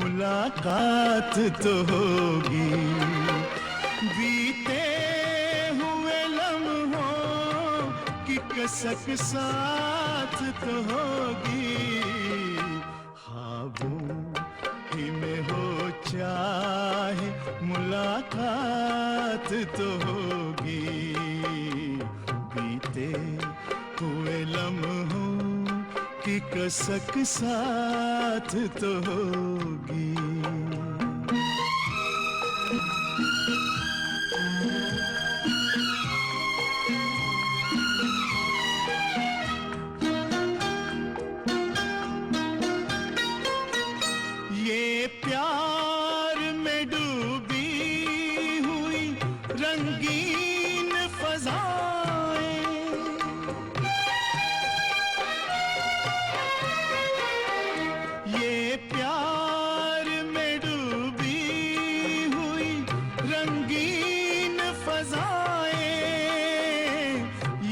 मुलाकात तो होगी बीते हुए लम्हों की कसक साथ तो होगी। ख्वाबों ही में हो चाहे मुलाकात तो होगी बीते हुए लम्हों की कसक साथ तो होगी। ये प्यार में डूबी हुई रंगीन फज़ाएं, ये प्यार में डूबी हुई रंगीन फज़ाएं,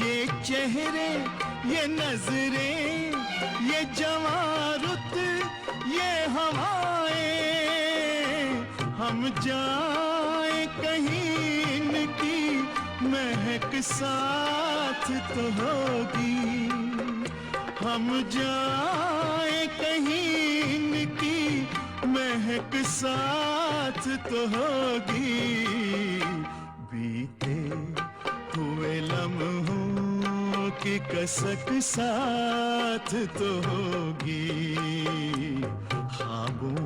ये चेहरे, ये नजरें, ये जवां रुत, ये हवाएं, हम जाए कहीं इनकी महक साथ तो होगी। हम जाए कहीं इनकी महक साथ तो होगी बीते हुए लम्हों की कसक साथ तो होगी। ख्वाबों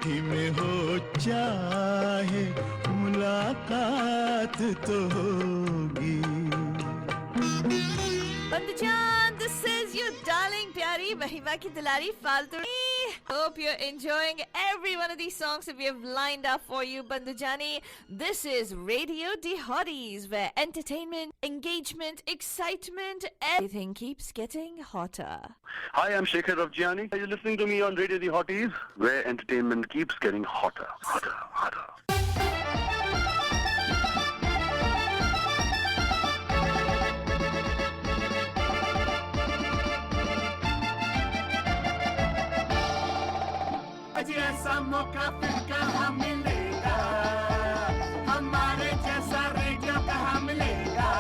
ही में हो चाहे मुलाकात तो होगी। Bandujan, this is your darling pyari Mahima ki dulari Faltuni. Hope you're enjoying every one of these songs that we have lined up for you, Bandujani. This is Radio D Hotties, where entertainment, engagement, excitement, everything keeps getting hotter. Hi, I'm Shekhar Rafjiani. You're listening to me on Radio The Hotties, where entertainment keeps getting hotter, hotter, hotter. ऐसा मौका फिर कहाँ मिलेगा, हमारे जैसा radio कहाँ मिलेगा।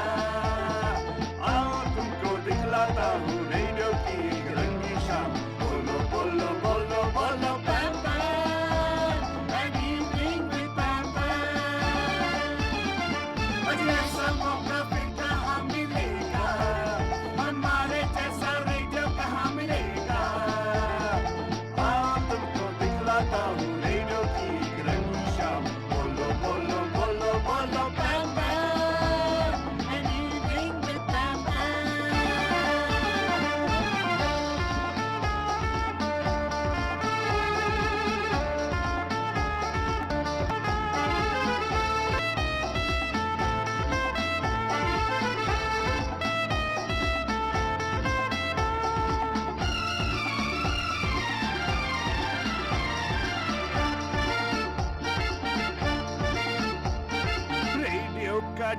आओ तुमको दिखलाता हूँ रेडियो की एक रंगी शाम। बोलो बोलो बोलो बोलो पैम पैम, an evening with पैम पैम। ऐसा मौका फिर कहाँ मिलेगा, हमारे जैसा रेडियो कहाँ मिलेगा। आओ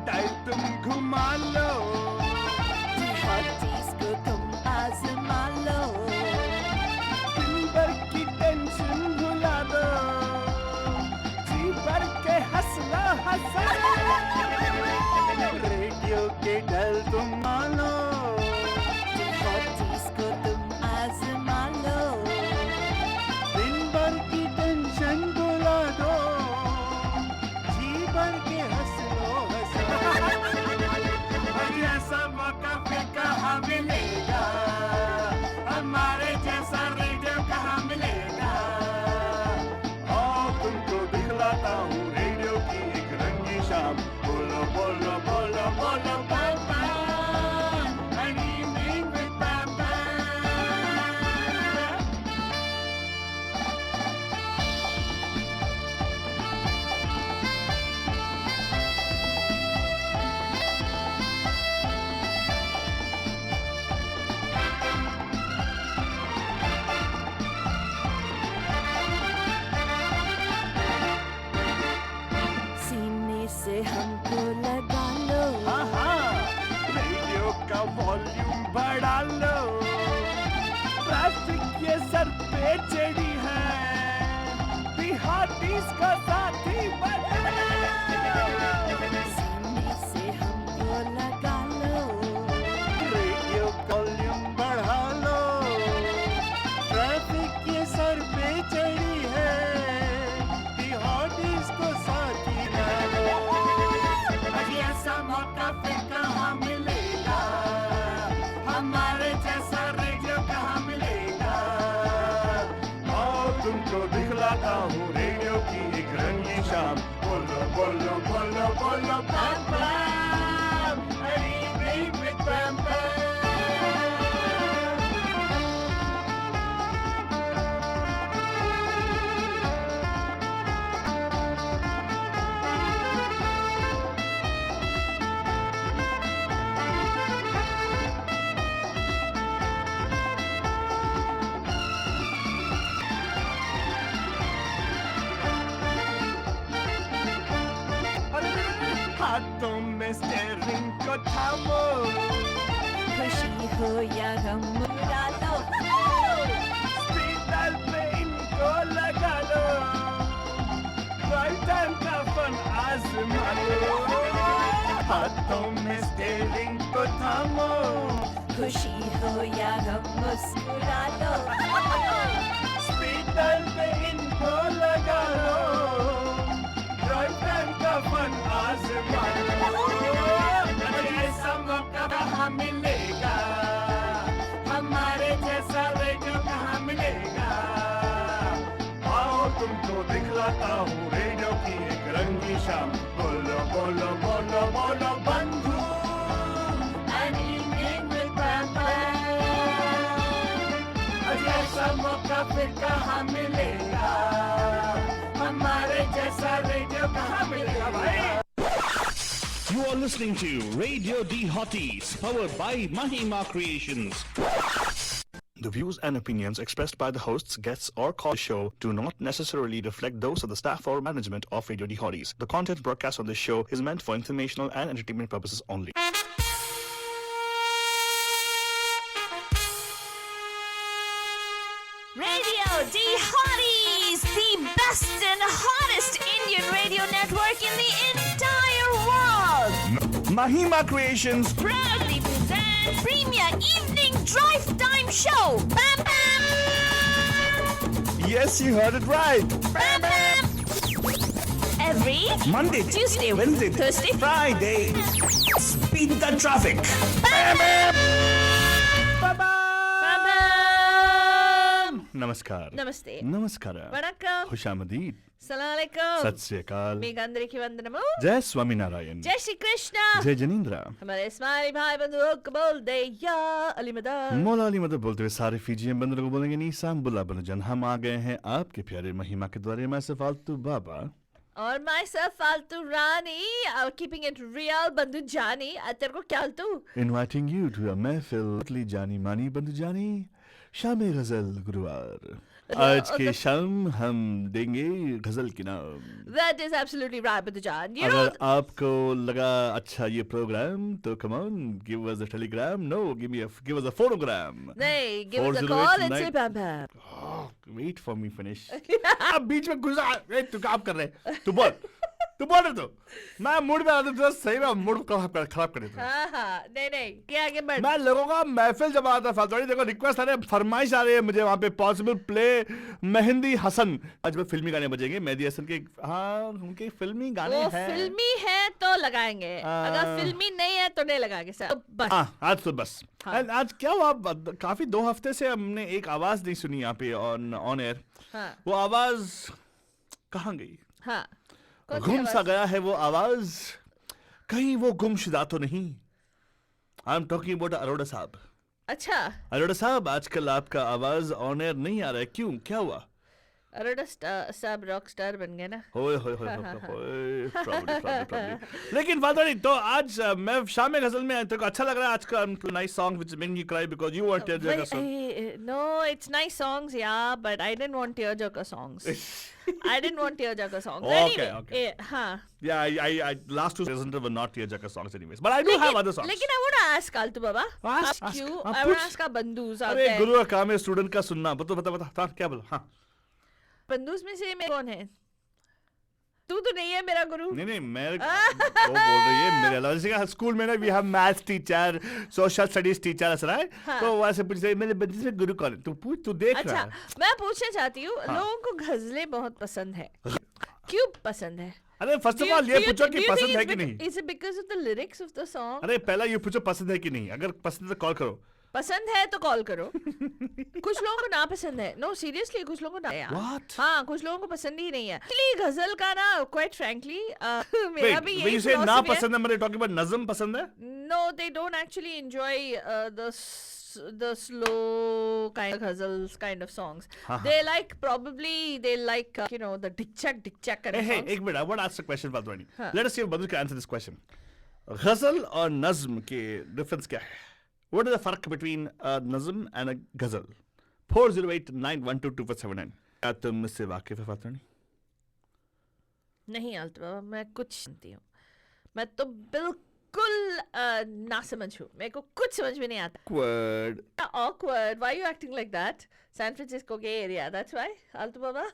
डायल तुम घुमा लो, हॉटीज को तुम आजमा लो, दिन भर की टेंशन भुला दो, जी भर के हंस लो हंसा, रेडियो के डायल तुम मानो, हॉटीज को तुम आजमा लो, दिन भर की टेंशन भुला दो, जी भर के हंस लो हंसा। ऐसा मौका फिर कहाँ मिलेगा, हमारे जैसा रेडियो कहाँ मिलेगा। आओ तुमको दिखलाता हूँ रेडियो की एक रंगी शाम, बोलो बोलो बोलो बोलो पापा, an evening with पापा। सीने से हमको लगा लो, रेडियो का वॉल्यूम बढ़ा लो, ट्रैफिक ये सर पे चढ़ी है, बिहारीज का साथी बना। सीने से हमको लगा लो, रेडियो वॉल्यूम बढ़ा लो, ट्रैफिक ये सर पे चढ़ी है, बिहारीज को साथी बना। ऐसा मौका फिर कहाँ मिलेगा, हमारे जैसा रेडियो कहाँ मिलेगा। आओ तुमको दिखलाता हूँ रेडियो की एक रंगी शाम, बोलो बोलो बोलो बोलो पापा, an evening with पापा। हाथों में स्टेयरिंग को थामो, खुशी हो या गम उड़ा लो, स्पीकर पे इनको लगा लो, राइट हैंड का फन आजमा लो। हाथों में स्टेयरिंग को थामो, खुशी हो या गम मुस्कुरा लो, स्पीकर पे इनको लगा लो, राइट हैंड का फन आजमा लो। ऐसा मौका कहाँ मिलेगा, हमारे जैसा रेडियो कहाँ मिलेगा। आओ तुमको दिखलाता हूँ रेडियो की एक रंगी शाम, बोलो बोलो बोलो बोलो बंधु, an evening with पापा। ऐसा मौका फिर कहाँ मिलेगा, हमारे जैसा रेडियो कहाँ मिलेगा भाई। You are listening to Radio D Hotties, powered by Mahima Creations. The views and opinions expressed by the hosts, guests, or call the show do not necessarily reflect those of the staff or management of Radio D Hotties. The content broadcast on this show is meant for informational and entertainment purposes only. Radio D Hotties, the best and hottest Indian radio network in the entire world. Mahima Creations. Proudly present Premier Evening Drive Time Show. Bam Bam! Yes, you heard it right. Bam Bam! Every Monday, Tuesday, Wednesday, Thursday, Friday. Speed the traffic. Bam Bam! Bye bye. Bam Bam! नमस्कार. Namaste. नमस्कार. Vanakkam. खुशामदीद. Assalamu alaikum. सत श्री अकाल. मेघांदरी वंदनमो. जय स्वामीनारायण. जय श्री कृष्णा. जय जनींद्रा. हमारे इस्माइली भाई बंधुओं को बोल दे या अली मदद. मौला अली मदद बोलते हुए सारे फीजियन बंदरों को बोलेंगे नीसाम बुला बनजन. हम आ गए हैं आपके प्यारे महिमा के द्वारे. मैं से फालतू बाबा और myself फालतू रानी, keeping it real बंधु जानी. तेरे को क्या तू? inviting you to a महफिल जानी मानी बंदू जानी शाम गजल गुरुवार. आज के शाम हम देंगे गजल के नाम. That is absolutely right, Badajan. You know, अगर आपको लगा अच्छा ये प्रोग्राम तो come on, give us a telegram. No, give us a phonogram. नहीं, give us a call and say pam pam. Oh, wait for me finish. अब बीच में घुसा. तू काम कर रहे. तू बोल रहे तो. मैं मूड में आता तो सही में मूड खराब कर देता. हाँ, नहीं, क्या आगे बढ़. मैं लोगों का महफिल जब आता फालतू देखो रिक्वेस्ट आ रहे हैं, फरमाइश आ रही है मुझे वहाँ पे पॉसिबल प्ले मेहंदी हसन. आज में फिल्मी गाने बजेंगे. मेहंदी हसन के हाँ उनके फिल्मी गाने वो हैं. फिल्मी है तो लगाएंगे, अगर फिल्मी नहीं है तो नहीं लगाएंगे सर. तो बस. आज तो बस. And आज क्या हुआ, काफी 2 हफ्ते से हमने एक आवाज नहीं सुनी यहाँ पे ऑन एयर. हाँ. वो आवाज कहाँ गई? हाँ. गुम सा गया है वो आवाज. कहीं वो गुमशुदा तो नहीं. I am talking about Arora साहब. अच्छा. अरोड़ा साहब आजकल आपका आवाज ऑन एयर नहीं आ रहा है, क्यों, क्या हुआ? अरोड़ा साहब रॉक स्टार बन गए ना. होए लेकिन फादर नहीं तो आज मैं शाम गजल में तेरे को अच्छा लग रहा है आज का nice song which made you cry because you want tearjerker song. No, it's nice songs, yeah, but I didn't want tearjerker songs. I didn't want tearjerker songs. Okay, anyway, okay. हाँ. Yeah, I last 2 seasons were not tearjerker songs anyways, but I do have other songs. लेकिन I want to ask Altu Baba. Ask, Ask you. हाँ, I want to पूछ. ask बंदूस out अरे there. गुरु का काम है student का सुनना. बता क्या बोला? हाँ बंदूस में से मैं कौन है? तू तो नहीं है मेरा गुरु. नहीं मैं वो बोल रही है मेरे अलावा. जैसे कि स्कूल में ना we have maths teacher, social studies teacher ऐसा है. तो वैसे पूछ रही मेरे बंदूस में गुरु कौन है? तू पूछ, तू देख रहा अच्छा, है. मैं पूछना चाहती हूँ, लोगों को गजलें बहुत पसंद है. क्यों पसंद है? अरे फर्स्ट ऑफ ऑल ये पूछो कि पसंद है कि नहीं. Is it because of the lyrics of the song? अरे पहला ये पूछो पसंद है कि नहीं. अगर पसंद है तो कॉल करो. पसंद है तो कॉल करो. कुछ लोगों को ना पसंद है. नो सीरियसली कुछ लोगों को ना है. What? हाँ कुछ लोगों को पसंद ही नहीं है. एक्चुअली गजल का ना क्वाइट फ्रैंकली मेरा भी when यही you say ना philosophy है. पसंद है मतलब talking about नज़म पसंद है. No, they don't actually enjoy the slow kind of ghazals kind of songs. They like they like you know the dick check kind of Hey, songs. एक minute. I want to ask a question फालतू. हाँ. Let us see if बंदूक can answer this question. गजल और नज़म के difference क्या है? What is the फर्क between a नज़म and a गजल? 4089122479. क्या तुम इससे वाकिफ है फालतू? नहीं आलतू बाबा, मैं कुछ जानती हूँ. मैं तो बिल्कुल ना समझ हूँ. मेरे को कुछ समझ में नहीं आता. Awkward. Awkward. Why are you acting like that? San Francisco के area. That's why. आलतू बाबा.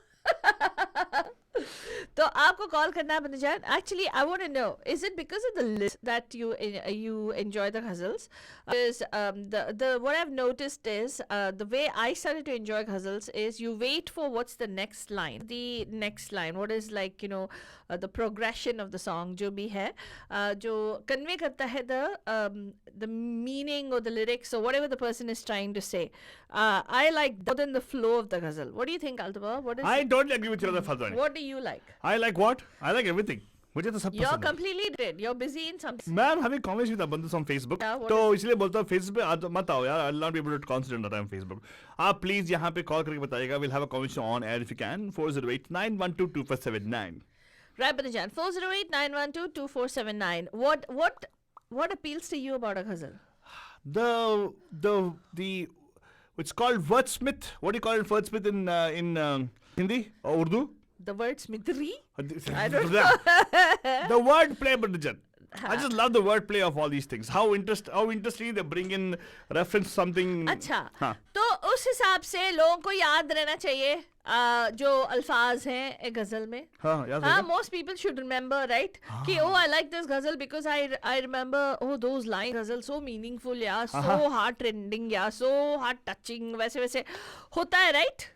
तो आपको कॉल करना है बंदूजान. Actually, I want to know, is it because of the list that you enjoy the ghazals? Because the what I've noticed is the way I started to enjoy ghazals is you wait for what's the next line. The next line, what is like the progression of the song जो भी है जो convey करता है the meaning or the lyrics or whatever the person is trying to say. I like more than the flow of the ghazal. What do you think, Altaba? What is I totally agree with you on that फालतू. what do you like? I like what? I like everything. मुझे तो सब You're पसंद है. completely dead. You're busy in something. Ma'am हमें comments भी बंदूस on Facebook. Yeah, what तो इसलिए बोलता हूँ फेसबुक पे मत आओ यार. I'll not be able to concentrate on time Facebook. आप प्लीज यहाँ पे कॉल करके बताइएगा. We'll have a conversation on air if you can. 408-912-2479. Right, Banajan. 408-912-2479. What appeals to you about a ghazal? The it's called wordsmith. What do you call it wordsmith in Hindi or Urdu? The wordsmithery? I don't know. The word play, Banajan. I just love the wordplay of all these things. How interesting they bring in reference something. अच्छा. हाँ. तो उस हिसाब से लोगों को याद रहना चाहिए जो अल्फाज हैं एक गजल में. हाँ, याद हाँ, है. most people should remember, right? कि I like this ghazal because I remember those lines ghazal so meaningful या so heart rending या so heart touching वैसे होता है, right?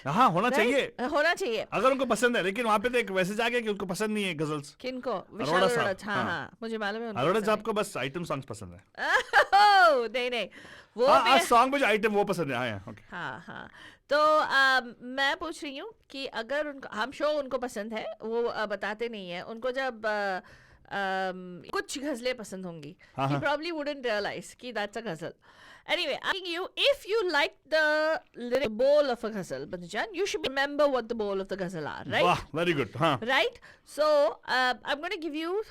हाँ, होना चाहिए. होना चाहिए. अगर उनको पसंद है, लेकिन वहाँ पे तो एक मैसेज आ गया कि उनको पसंद नहीं है गजल्स. किनको? अरोड़ा विशाल साहब. अरोड़ा. हाँ, मुझे मालूम है. अरोड़ा साहब को बस आइटम सॉन्ग्स पसंद है. नहीं वो हाँ, सॉन्ग मुझे आइटम वो पसंद है. हाँ, ओके. हाँ. तो मैं पूछ रही हूँ कि अगर उनको हम शो उनको पसंद है वो बताते नहीं है. उनको जब कुछ गजलें पसंद होंगी, he probably wouldn't realize कि that's a ghazal. Anyway, asking you, if you like the lyric bowl of a ghazal, Banajan, you should remember what the bowl of the ghazal are, right? Wow, very good. हाँ. Right? So I'm going to give you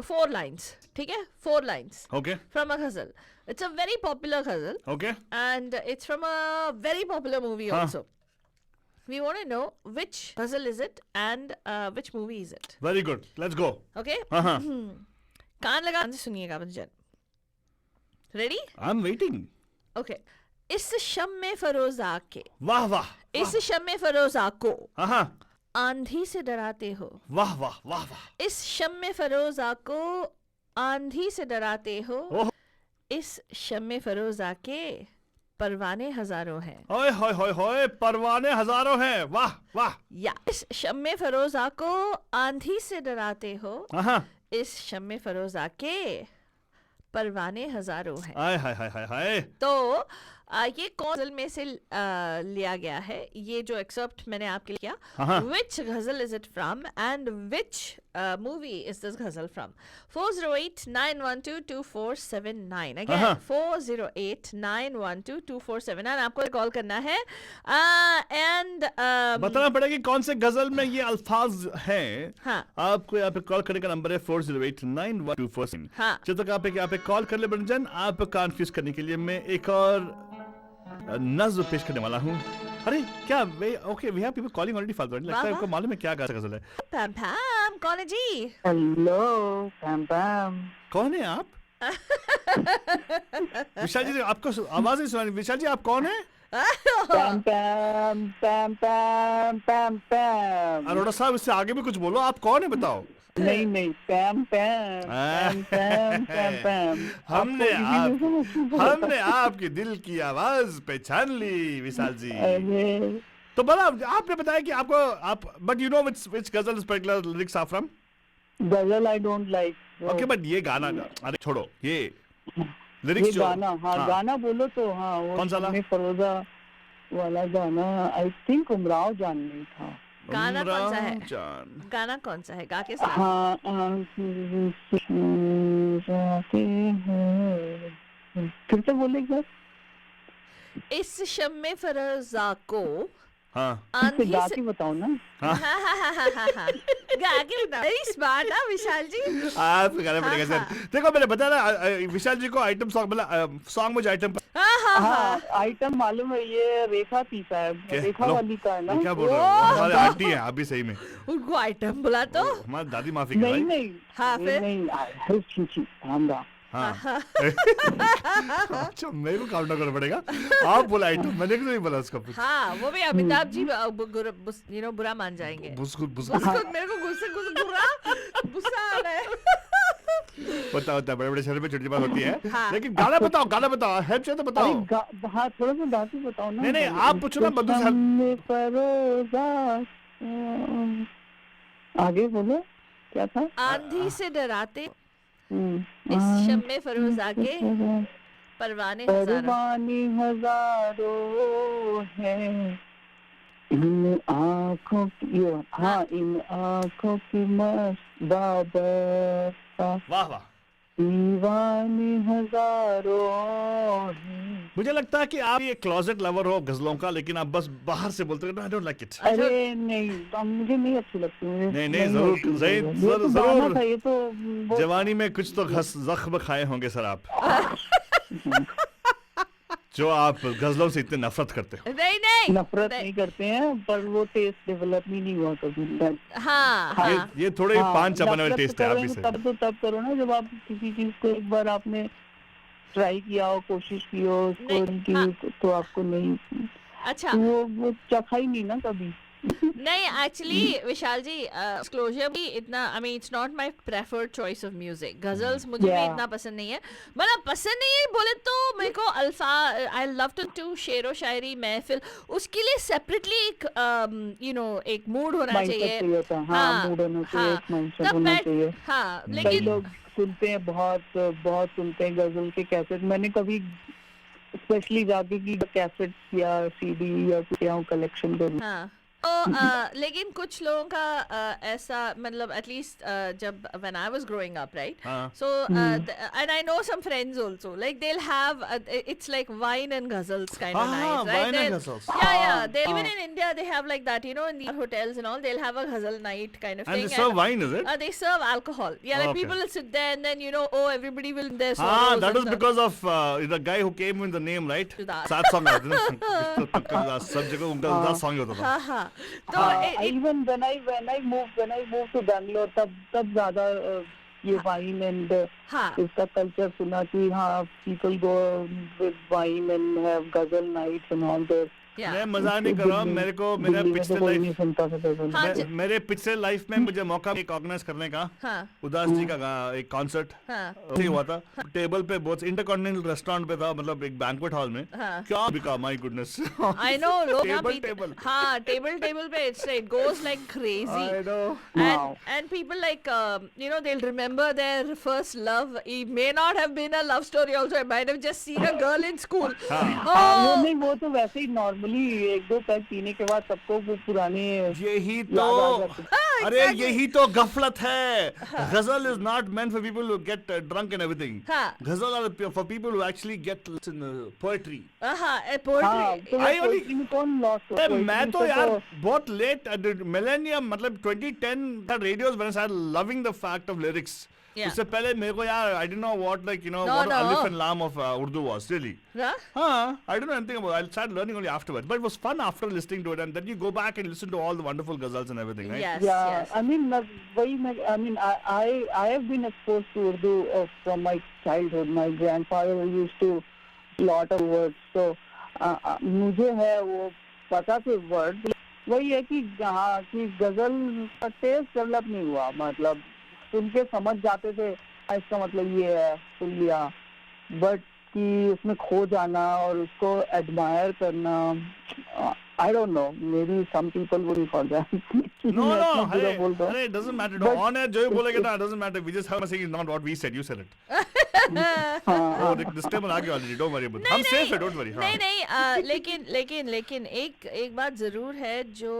4 lines. ठीक है? 4 lines. Okay. From a ghazal. It's a very popular ghazal. Okay. And it's from a very popular movie also. we want to know which ghazal is it and which movie is it. Very good, let's go. Okay? हाँ. कान लगा के सुनिएगा Bachchan. Ready? I am waiting. Okay. इस शम्मे फरोजा के, वाह वाह. इस शम्मे फरोजा को हाँ. आंधी से डराते हो. वाह वाह वाह वाह. इस शम्मे फरोजा को आंधी से डराते हो. ओह. इस शम्मे फरोजा के परवाने हजारों हैं. ओए होए होए होए, परवाने हजारों हैं. वाह वाह. या इस शम्मे फरोजा को आंधी से डराते हो. हाँ. इस शम्मे फरोजा के परवाने हजारों हैं. हाय हाय हाय हाय हाय. तो ये कौन गजल में से लिया गया है, ये जो एक्सेप्ट मैंने आपके लिए किया. हाँ. विच गजल is it from and which movie is this गजल फ्रॉम. 408-912-2479. अगेन हाँ. 408-912-2479. आपको कॉल करना है एंड बताना पड़ेगा कि कौन से गजल में ये अल्फाज हैं. हाँ. आपको यहाँ पे कॉल करने का नंबर है 408-912-2479. हाँ. जब तक आप यहाँ पे कॉल कर ले बंजन, आप कन्फ्यूज करने के लिए मैं एक और नज़्म पेश करने वाला हूँ. अरे क्या okay, we have people calling already फालतू. लगता है वाह, आपको मालूम है क्या गजल है. पैम पैम. कौन है जी? हेलो पैम पैम. कौन है आप? विशाल जी, आपको आवाज नहीं सुनाई. विशाल जी, आप कौन है? पैम पैम पैम पैम पैम पैम. अरोड़ा साहब, इससे आगे भी कुछ बोलो. आप कौन है बताओ. नहीं नहीं, पैम पैम पैम पैम पैम पैम. हमने आपके दिल की आवाज पहचान ली विशाल जी. अरे तो बड़ा आपने बताया कि आपको आप but you know which ghazal is particular lyrics are from. Ghazal I don't like. Okay, but ये गाना, अरे छोड़ो ये ये लिरिक्स जो गाना. हाँ, गाना बोलो तो. हाँ, वो कौन सा वाला? शम्मे फरोजा वाला गाना. आई थिंक उमराव जान नहीं था. गाना कौन सा है? जान. गाना कौन सा है? गा के सुना. हाँ, फिर से बोले एक बार. इस शम्मे फरोजा को हाँ. आंधी गा से के बताओ ना. गा के बता. वेरी स्मार्ट ना विशाल जी. आप गाना पड़ेगा हाँ, सर. देखो मैंने बताया ना, विशाल जी को आइटम सॉन्ग मतलब सॉन्ग मुझे आइटम हाँ, आइटम मालूम है. ये रेखा थी शायद. रेखा वाली का है ना. क्या बोल रहे हो. हमारे आंटी है अभी सही में. उनको आइटम बोला तो. हमारी दादी माफी नहीं भाई. नहीं. हाँ, फिर? नहीं. रामदा. हाँ. अच्छा, मेरे को काउंट करना पड़ेगा. आप बोला आइटम, मैंने क्यों नहीं बोला उसका. हाँ, वो भी अमिताभ जी बुरा मान जाएंगे. मेरे को गुस्सा आ रहा है. होता बड़े बड़े शहर में छोटी बात होती है. हाँ. लेकिन गाना बताओ हेल्प चाहिए तो बताओ. हाँ, थोड़ा सा गा के बताओ ना. नहीं आप पूछो ना, बंधु साहब. आगे बोलो क्या था. आंधी से डराते इस शम्मे फरोजा के परवाने हजारों हैं. इन आँखों की. हाँ, इन आँखों की मस्त बाबा. वाह वाह. दीवानी हजारों हैं. मुझे लगता है कि आप ये क्लोजेट लवर हो गजलों का, लेकिन आप बस बाहर से बोलते हो आई डोंट लाइक इट. अरे नहीं, मुझे नहीं अच्छी लगती. नहीं जरूर जरूर. ये तो जवानी में कुछ तो जख्म खाए होंगे सर आप, जो आप गजलों से इतने नफरत करते हो. नहीं नफरत नहीं करते हैं, पर वो टेस्ट डेवलप ही नहीं हुआ कभी. हाँ. ये थोड़े पान चबाने वाले टेस्ट है आप इसे. तब करो ना जब आप किसी चीज को एक बार आपने ट्राई किया हो, कोशिश की हो उसको. हाँ. तो आपको नहीं. अच्छा, वो चखा ही नहीं ना कभी. नहीं एक्चुअली विशाल जी, डिस्क्लोजर भी इतना, I mean it's not my preferred choice of music. Ghazals मुझे भी इतना पसंद नहीं है. मतलब पसंद नहीं है बोले तो मेरे को आई लव टू शेरो शायरी महफिल, उसके लिए सेपरेटली एक एक मूड होना चाहिए. हाँ, मूड होना चाहिए, एक माइंडसेट होना चाहिए. हाँ, कई लेकिन लोग सुनते हैं, बहुत सुनते हैं गजल के कैसेट. मैंने कभी स्पेशली जाके की कैसेट या सीडी या कुछ कलेक्शन करूँ. हाँ. लेकिन कुछ लोगों का ऐसा मतलब एटलीस्ट जब when I was growing up right so and I know some friends also like they will have it's like wine and ghazals kind of night wine and right ghazals. yeah they even in India they have like that, you know, in the hotels and all they'll have a ghazal night kind of And thing. they serve wine, is it? They serve alcohol. Yeah, like Okay. people will sit there and then, you know, oh, everybody will in their Ah, sorrows that and was stuff. because of the guy who came with the name, right? Udas. Sad song आता था ना सब जगह उनका उदास song ही होता था. हाँ हाँ तो Even when I moved to Bangalore, तब ज़्यादा ये wine and हाँ इसका culture सुना कि हाँ people go with wine and have ghazal nights and all that. मैं मजा नहीं कर रहा हूँ. मेरे को मेरा दिल्ली में तो पिछले कोई नहीं लाइफ सुनता था ghazal. हाँ मेरे पिछले लाइफ में मुझे मौका एक ऑर्गेनाइज करने का हाँ उदास जी का एक कॉन्सर्ट हाँ हुआ था. टेबल पे बहुत इंटरकॉन्टिनेंटल रेस्टोरेंट पे था, मतलब एक बैंक्वेट हॉल में. हाँ क्या बिका, माय गुडनेस. I know लोग टेबल हाँ टेबल पे it goes like crazy. I know. And people like you know, they'll remember their first love. It may not have been a love story also. It might have just seen a girl in school. वो नहीं, वो तो वैसे ही normally एक दो pack पीने के बाद सबको वो पुराने यही तो याद आ जाते. अरे यही तो गफलत है. Ghazal is not meant for people who get drunk and everything. हाँ ghazal are for people who actually get poetry. हाँ हाँ, poetry. तो I only- पोएट्री में कौन लॉस्ट अरे मैं तो यार बहुत लेट मिलेनियम मतलब 2010 का radios when I started loving the fact of lyrics. Yeah. उससे पहले मेरे को यार I didn't know what, like, you know, No, what no. alif and lam of Urdu was really. Huh? I didn't know anything about it. I started learning only afterwards, but it was fun after listening to it, and then you go back and listen to all the wonderful ghazals and everything, right? Yes, Yeah, yes. I mean, I have been exposed to Urdu from my childhood. My grandfather used to lot of words, so मुझे है वो पता थे word. वही है कि हाँ कि गजल का टेस्ट डेवलप नहीं हुआ, मतलब सुन के समझ जाते थे इसका मतलब ये है, सुन लिया, बट कि उसमें खो जाना और उसको एडमायर करना, I don't know, maybe some people will forget. No, बुरा बोल रहा हूँ. it doesn't matter. No, on air जो बोलेगे ना, it doesn't matter. We just have to say it's not what we said. You said it. Oh, disclaimer आ गया already. Don't worry about it. हम safe है, don't worry. हाँ. नहीं लेकिन एक बात जरूर है जो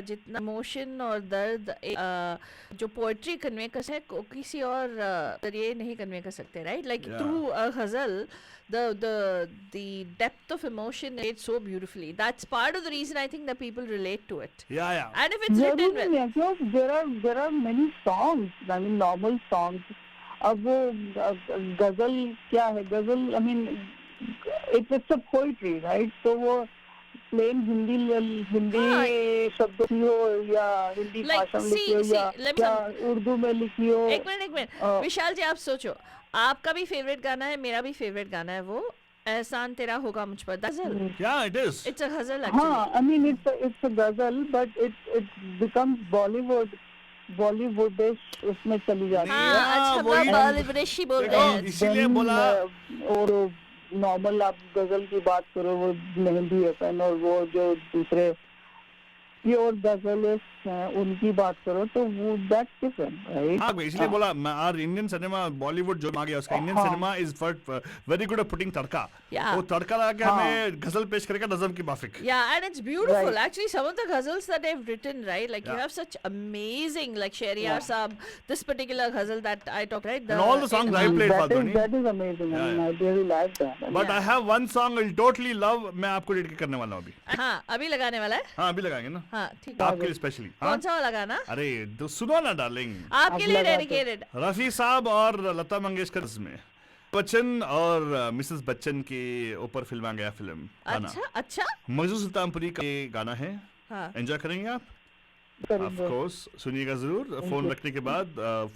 जितना इमोशन और दर्द जो पोएट्री कन्वे कर सकते किसी और जरिए नहीं कन्वे कर सकते, राइट? लाइक थ्रू अ गजल the depth of emotion is so beautifully. That's part of the reason I think that people relate to it. Yeah. And if it's written जरूरी well. है क्यों there are many songs, I mean normal songs. अब वो गजल क्या है, गजल I mean it's a poetry, right? तो वो प्लेन हिंदी शब्दों की हो या हिंदी Like, भाषा में लिखी हो या उर्दू में लिखी हो. एक मिनट विशाल जी, आप सोचो, आपका भी फेवरेट गाना है, मेरा भी फेवरेट गाना है, वो एहसान तेरा होगा मुझ पर, गजल. Yeah, it is. It's a ghazal actually. हाँ, I mean it's a ghazal, but it becomes Bollywoodish उसमें चली जाती है. हाँ, अच्छा वही- बॉलीवुड ही बोल रहे हैं. इसीलिए बोला. और नॉर्मल आप गजल की बात करो, वो मेहंदी हसन और वो जो दूसरे प्योर गजलिस्ट हैं उनकी बात करो तो वो दैट्स डिफरेंट, राइट? हाँ, इसलिए बोला आर इंडियन सिनेमा बॉलीवुड जो आ गया उसका Indian cinema is very good at putting tadka. Yeah. वो तड़का लगा के हमें गजल पेश करेगा नज़म की माफिक. Yeah, and it's beautiful. Right. Actually, some of the ghazals that they've written, right? Like you have such amazing, like Shehryar Saab, this particular ghazal that I talked, right? And all the songs I played, Fadhani. That is amazing. I mean, I really like that. But I have one song I'll totally love. मैं आपको dedicate करने वाला हूँ अभी. हाँ, अभी लगाने वाला है. हाँ, अभी लगाएंगे ना. हाँ, ठीक है. आपके लिए स्पेशली. कौन सा वाला गाना? अरे तो सुनो ना डार्लिंग. आपके लिए डेडिकेटेड. रफी साहब और लता मंगेशकर इसमें बच्चन और मिसेस बच्चन के ऊपर फिल्मा गया फिल्म गाना. अच्छा. मजनू सुल्तानपुरी का ये गाना है. हाँ. एंजॉय करेंगे आप? करेंगे. ऑफ कोर्स सुनिएगा जरूर. फोन रखने के बाद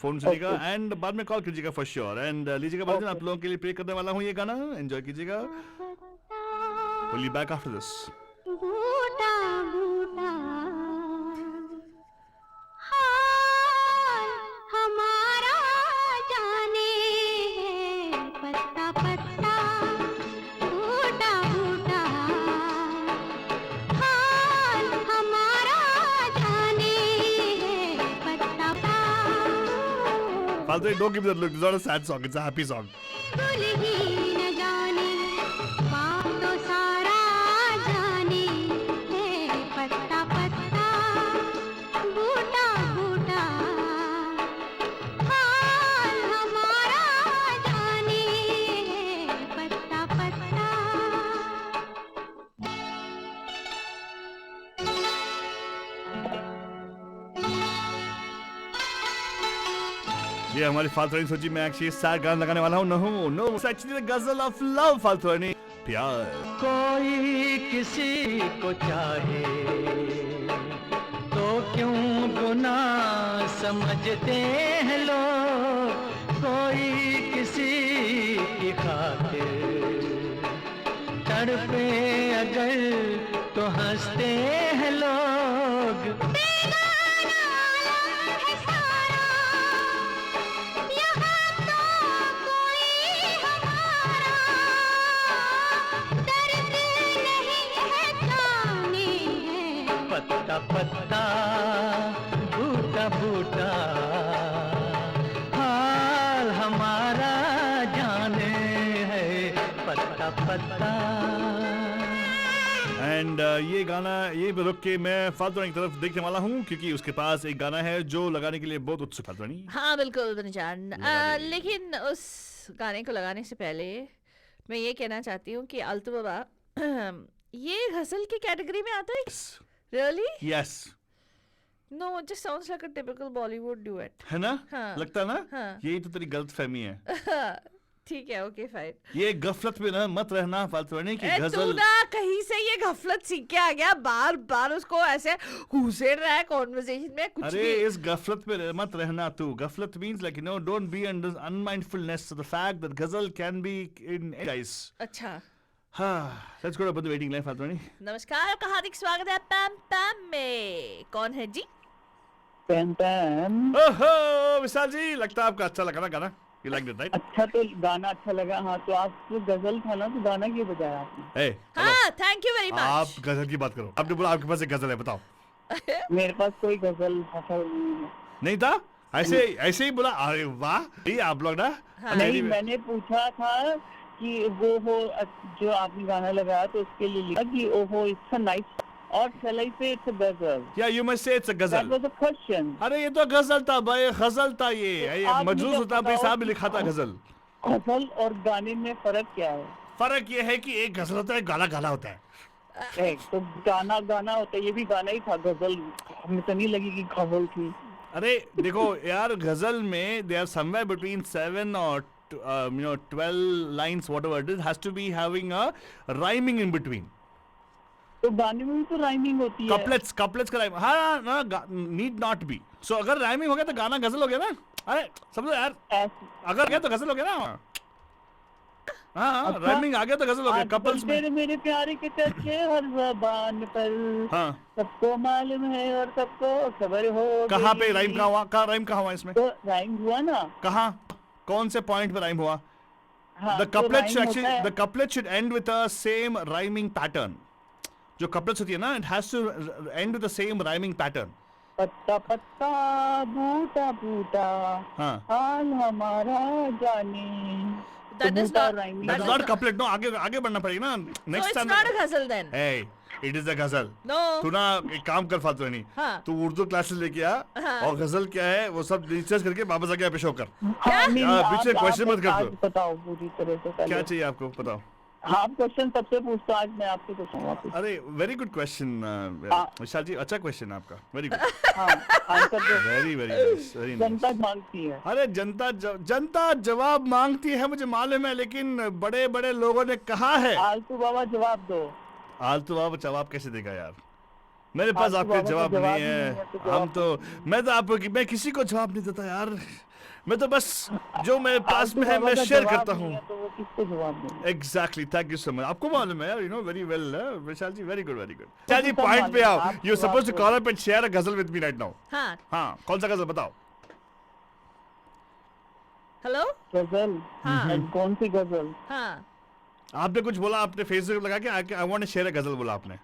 फोन सुनिएगा एंड बाद में कॉल कीजिएगा फॉर श्योर. एंड लीजिएगा बाद आप लोगों के लिए प्ले करने वाला हूँ ये गाना. एंजॉय कीजिएगा. Will be back after this. बूटा बूटा हाल हमारा जाने है, पत्ता पत्ता बूटा बूटा हाल हमारा जाने है, पत्ता पत्ता Faldu, don't give me that look. It's not a sad song. It's a happy song. भूल ही न जाने बात तो सारा जाने है, पत्ता पत्ता ये हमारी फाल्तुनी सूची में एक्चुअली सैड गाना लगाने वाला हूँ। नो इट्स एक्चुअली गजल ऑफ लव, फाल्तुनी प्यार। कोई किसी को चाहे तो क्यों गुनाह समझते हैं लोग, कोई किसी की खातिर तड़पे अगर तो हंसते हैं लोग। पत्ता पत्ता बूटा बूटा हाल हमारा जाने है, पत्ता पत्ता। एंड ये गाना ये रुक के मैं फाल्तुनी की तरफ देखने वाला हूँ, क्योंकि उसके पास एक गाना है जो लगाने के लिए बहुत उत्सुक है फाल्तुनी। हाँ बिल्कुल धनजान, लेकिन उस गाने को लगाने से पहले मैं ये कहना चाहती हूँ कि आलतू बाबा ये गजल की कैटेगरी में आता है? Really? Yes. No, it just sounds like a typical Bollywood duet. है ना? हाँ. लगता ना? हाँ. यही तो तेरी गलत फहमी है। ठीक है, ओके फाइन। ये गफलत में ना मत रहना फाल्तुनी की तू गजल। ना कहीं से ये गफलत सीख के आ गया, बार बार उसको ऐसे घुसेड़ रहा है कॉन्वर्सेशन में कुछ अरे भी। इस गफलत में मत रहना तू। गफलत means like don't be under unmindfulness the fact that ghazal can be in guys. अच्छा हाँ, let's go to the waiting line फाल्तुनी। नमस्कार, आपका हार्दिक स्वागत है पैम पैम में। कौन है जी? पैम पैम। ओहो विशाल जी, लगता है आपका अच्छा लगा ना गाना। You liked it, right? अच्छा तो गाना अच्छा लगा। हाँ तो आपको गजल था ना, तो गाना क्यों बजाया आपने? Hey, हाँ थैंक यू वेरी आप मच। गजल की बात करो। आपने बोला आपके पास एक गजल है, बताओ। मेरे पास कोई गजल फसल नहीं है। नहीं था? ऐसे ही बोला। अरे वाह, ये आप लोग ना। नहीं, मैंने पूछा था कि वो हो जो आपने गाना लगाया तो उसके लिए लिखा कि ओहो इट्स अ नाइस, और shall I say it's a गजल? Yeah, you must say it's a That गजल। was a question. अरे ये तो गजल था भाई, गजल था ये आप मजरूह मुझे सुल्तान बताओ साहब ने कि लिखा था गजल। गजल और गाने में फर्क क्या है? फर्क ये है कि एक गजल होता है, गाना गाना होता है। एक तो गाना गाना होता है, ये भी गाना ही था। गजल हमें तो नहीं लगी कि गजल थी। अरे देखो यार, गजल में they are somewhere between 7 or 12 lines, whatever it is, has to be having a rhyming in between. तो गाने में भी तो राइमिंग होती है। कपलेट्स का राइम, हाँ ना, नीड नॉट बी। सो अगर राइमिंग हो गया तो गाना गजल हो गया ना। अरे समझो यार, अगर गया तो गजल हो गया ना। हाँ, राइमिंग आ गया तो गजल हो गया। कपल्स में मेरे प्यारे के चर्चे हर ज़बान पर, हाँ, सबको मालूम है और सबको खबर हो। कहाँ पे राइम कहाँ हुआ? राइम कहाँ हुआ इसमें? तो राइम हुआ ना। कहाँ, कौन से पॉइंट पे राइम हुआ? हाँ, The तो couplet rhyme should होता है। actually, the couplet should end with a same rhyming pattern. जो couplets होती है ना, it has to end with the same rhyming pattern. पत्ता पत्ता बूटा बूटा हाँ, हाल हमारा जाने। That is not rhyming। that's not couplet. No, आगे बढ़ना पड़ेगा ना। So Next it's time. not a ghazal then. Hey, it is a ghazal. No. तू ना एक काम कर फालतू नहीं। हाँ। तू उर्दू क्लासेस लेके आ, हाँ। और गजल क्या है वो सब रिसर्च करके वापस आके यहाँ पे शो कर। हाँ, नहीं, पीछे आप क्वेश्चन मत कर आज दो। बताओ पूरी तरह से पहले। क्या चाहिए आपको बताओ। हाँ, आप क्वेश्चन सबसे पूछते हो, आज मैं आपसे पूछूंगा। अरे वेरी गुड क्वेश्चन विशाल जी, अच्छा क्वेश्चन आपका, वेरी गुड। हाँ, आंसर दो। Very very nice, very nice. जनता मांगती है। अरे जनता जवाब मांगती है, मुझे मालूम है, लेकिन बड़े बड़े लोगों ने कहा है। आलतू बाबा जवाब दो। आलतू बाबा जवाब कैसे देगा यार? मेरे पास आलतू आपके बाबा जवाब का जवाब नहीं ही है। नहीं है, तो हम जवाब तो मैं किसी को जवाब नहीं देता यार। मैं तो बस जो मेरे पास आलतू में है बाबा मैं का शेयर जवाब करता नहीं हूँ। है, तो वो किसको जवाब देंगे? Exactly, thank you so much. आपको मालूम है यार, you know very well Vishal ji, very good very good. Vishal ji सब पॉइंट पे मालूम आओ। है, आप यू सपोज टू जवाब call up and share a ghazal with me right now. हाँ, हाँ, कौन सा गजल बताओ? हेलो। गजल? हाँ। कौन सी गजल? हाँ, आपने कुछ बोला, आपने फेसबुक लगा के I want to share a ghazal बोला आपने।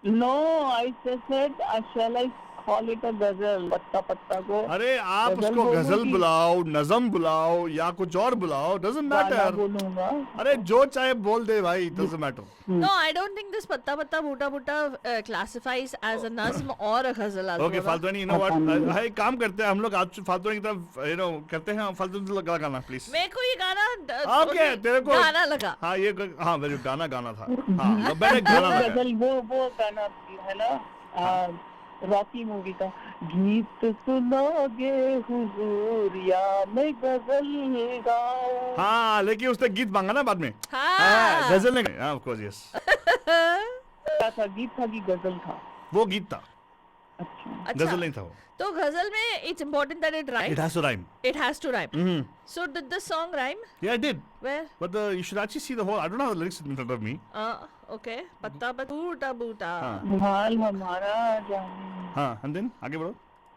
No, I said shall I call it a गजल? पत्ता पत्ता को अरे आप गजल उसको गजल बोलूंगी। बुलाओ, नज़म बुलाओ, या कुछ और बुलाओ, डजंट गाना मैटर। बोलूंगा। अरे जो चाहे बोल दे भाई, doesn't matter. no, I don't think this patta patta bhuta bhuta classifies as a nazm or a ghazal. Okay फाल्तुनी, यू नो व्हाट, हाय काम करते हैं हम लोग आज फाल्तुनी की तरफ, यू नो करते हैं फाल्तुनी लगा गाना प्लीज। मेरे को ये गाना ओके तेरे को गाना लगा। हाँ ये हाँ वेरी गाना था। हाँ मैंने गाना लगा। गजल वो गाना है ना, रॉकी मूवी का, गीत सुनोगे हुजूर या मैं गजल गाऊं? हाँ, लेकिन उसने गीत मांगा ना बाद में। हाँ। गजल नहीं, हाँ ऑफ कोर्स यस। क्या था, गीत था कि गजल था? वो गीत था, अच्छा, गजल नहीं था वो। तो गजल में it's important that it It rhymes. has to rhyme. It has to rhyme. Mm-hmm. So did the song rhyme? Yeah, it did. Where? But you should actually see the whole. I don't have the lyrics in front of me. Okay. पत्ता बूटा बूटा. हाँ, हाल हमारा जाने हाँ, and then आगे बढ़ो।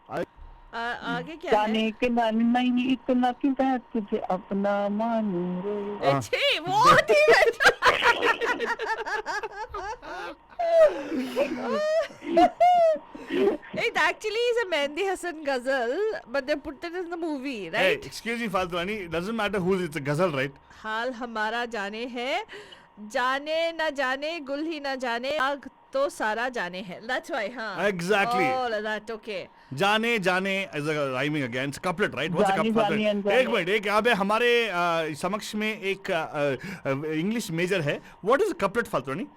आगे क्या है? जाने के नहीं इतना कि मैं तुझे अपना मानूं रे। अच्छी, बहुत ही अच्छी। It actually is a Mehndi Hasan ghazal, but they put it in the movie, Hey, right? excuse me, Faltu Rani. It doesn't matter who's it's a ghazal, right? हाल हमारा जाने है, जाने न जाने गुल ही न जाने आग तो सारा जाने है. That's why, हाँ. Exactly. Oh, like that, okay. जाने जाने is a rhyming again. It's a couplet, right? What's a जाने, couplet? जाने, अनजाने। एक मिनट, एक यहाँ पे हमारे समक्ष में एक इंग्लिश मेजर है. What is a couplet, Faltu Rani?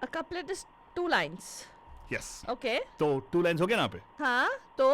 A couplet is 2 lines. Yes. Okay. तो 2 lines हो गया ना पे. हाँ, तो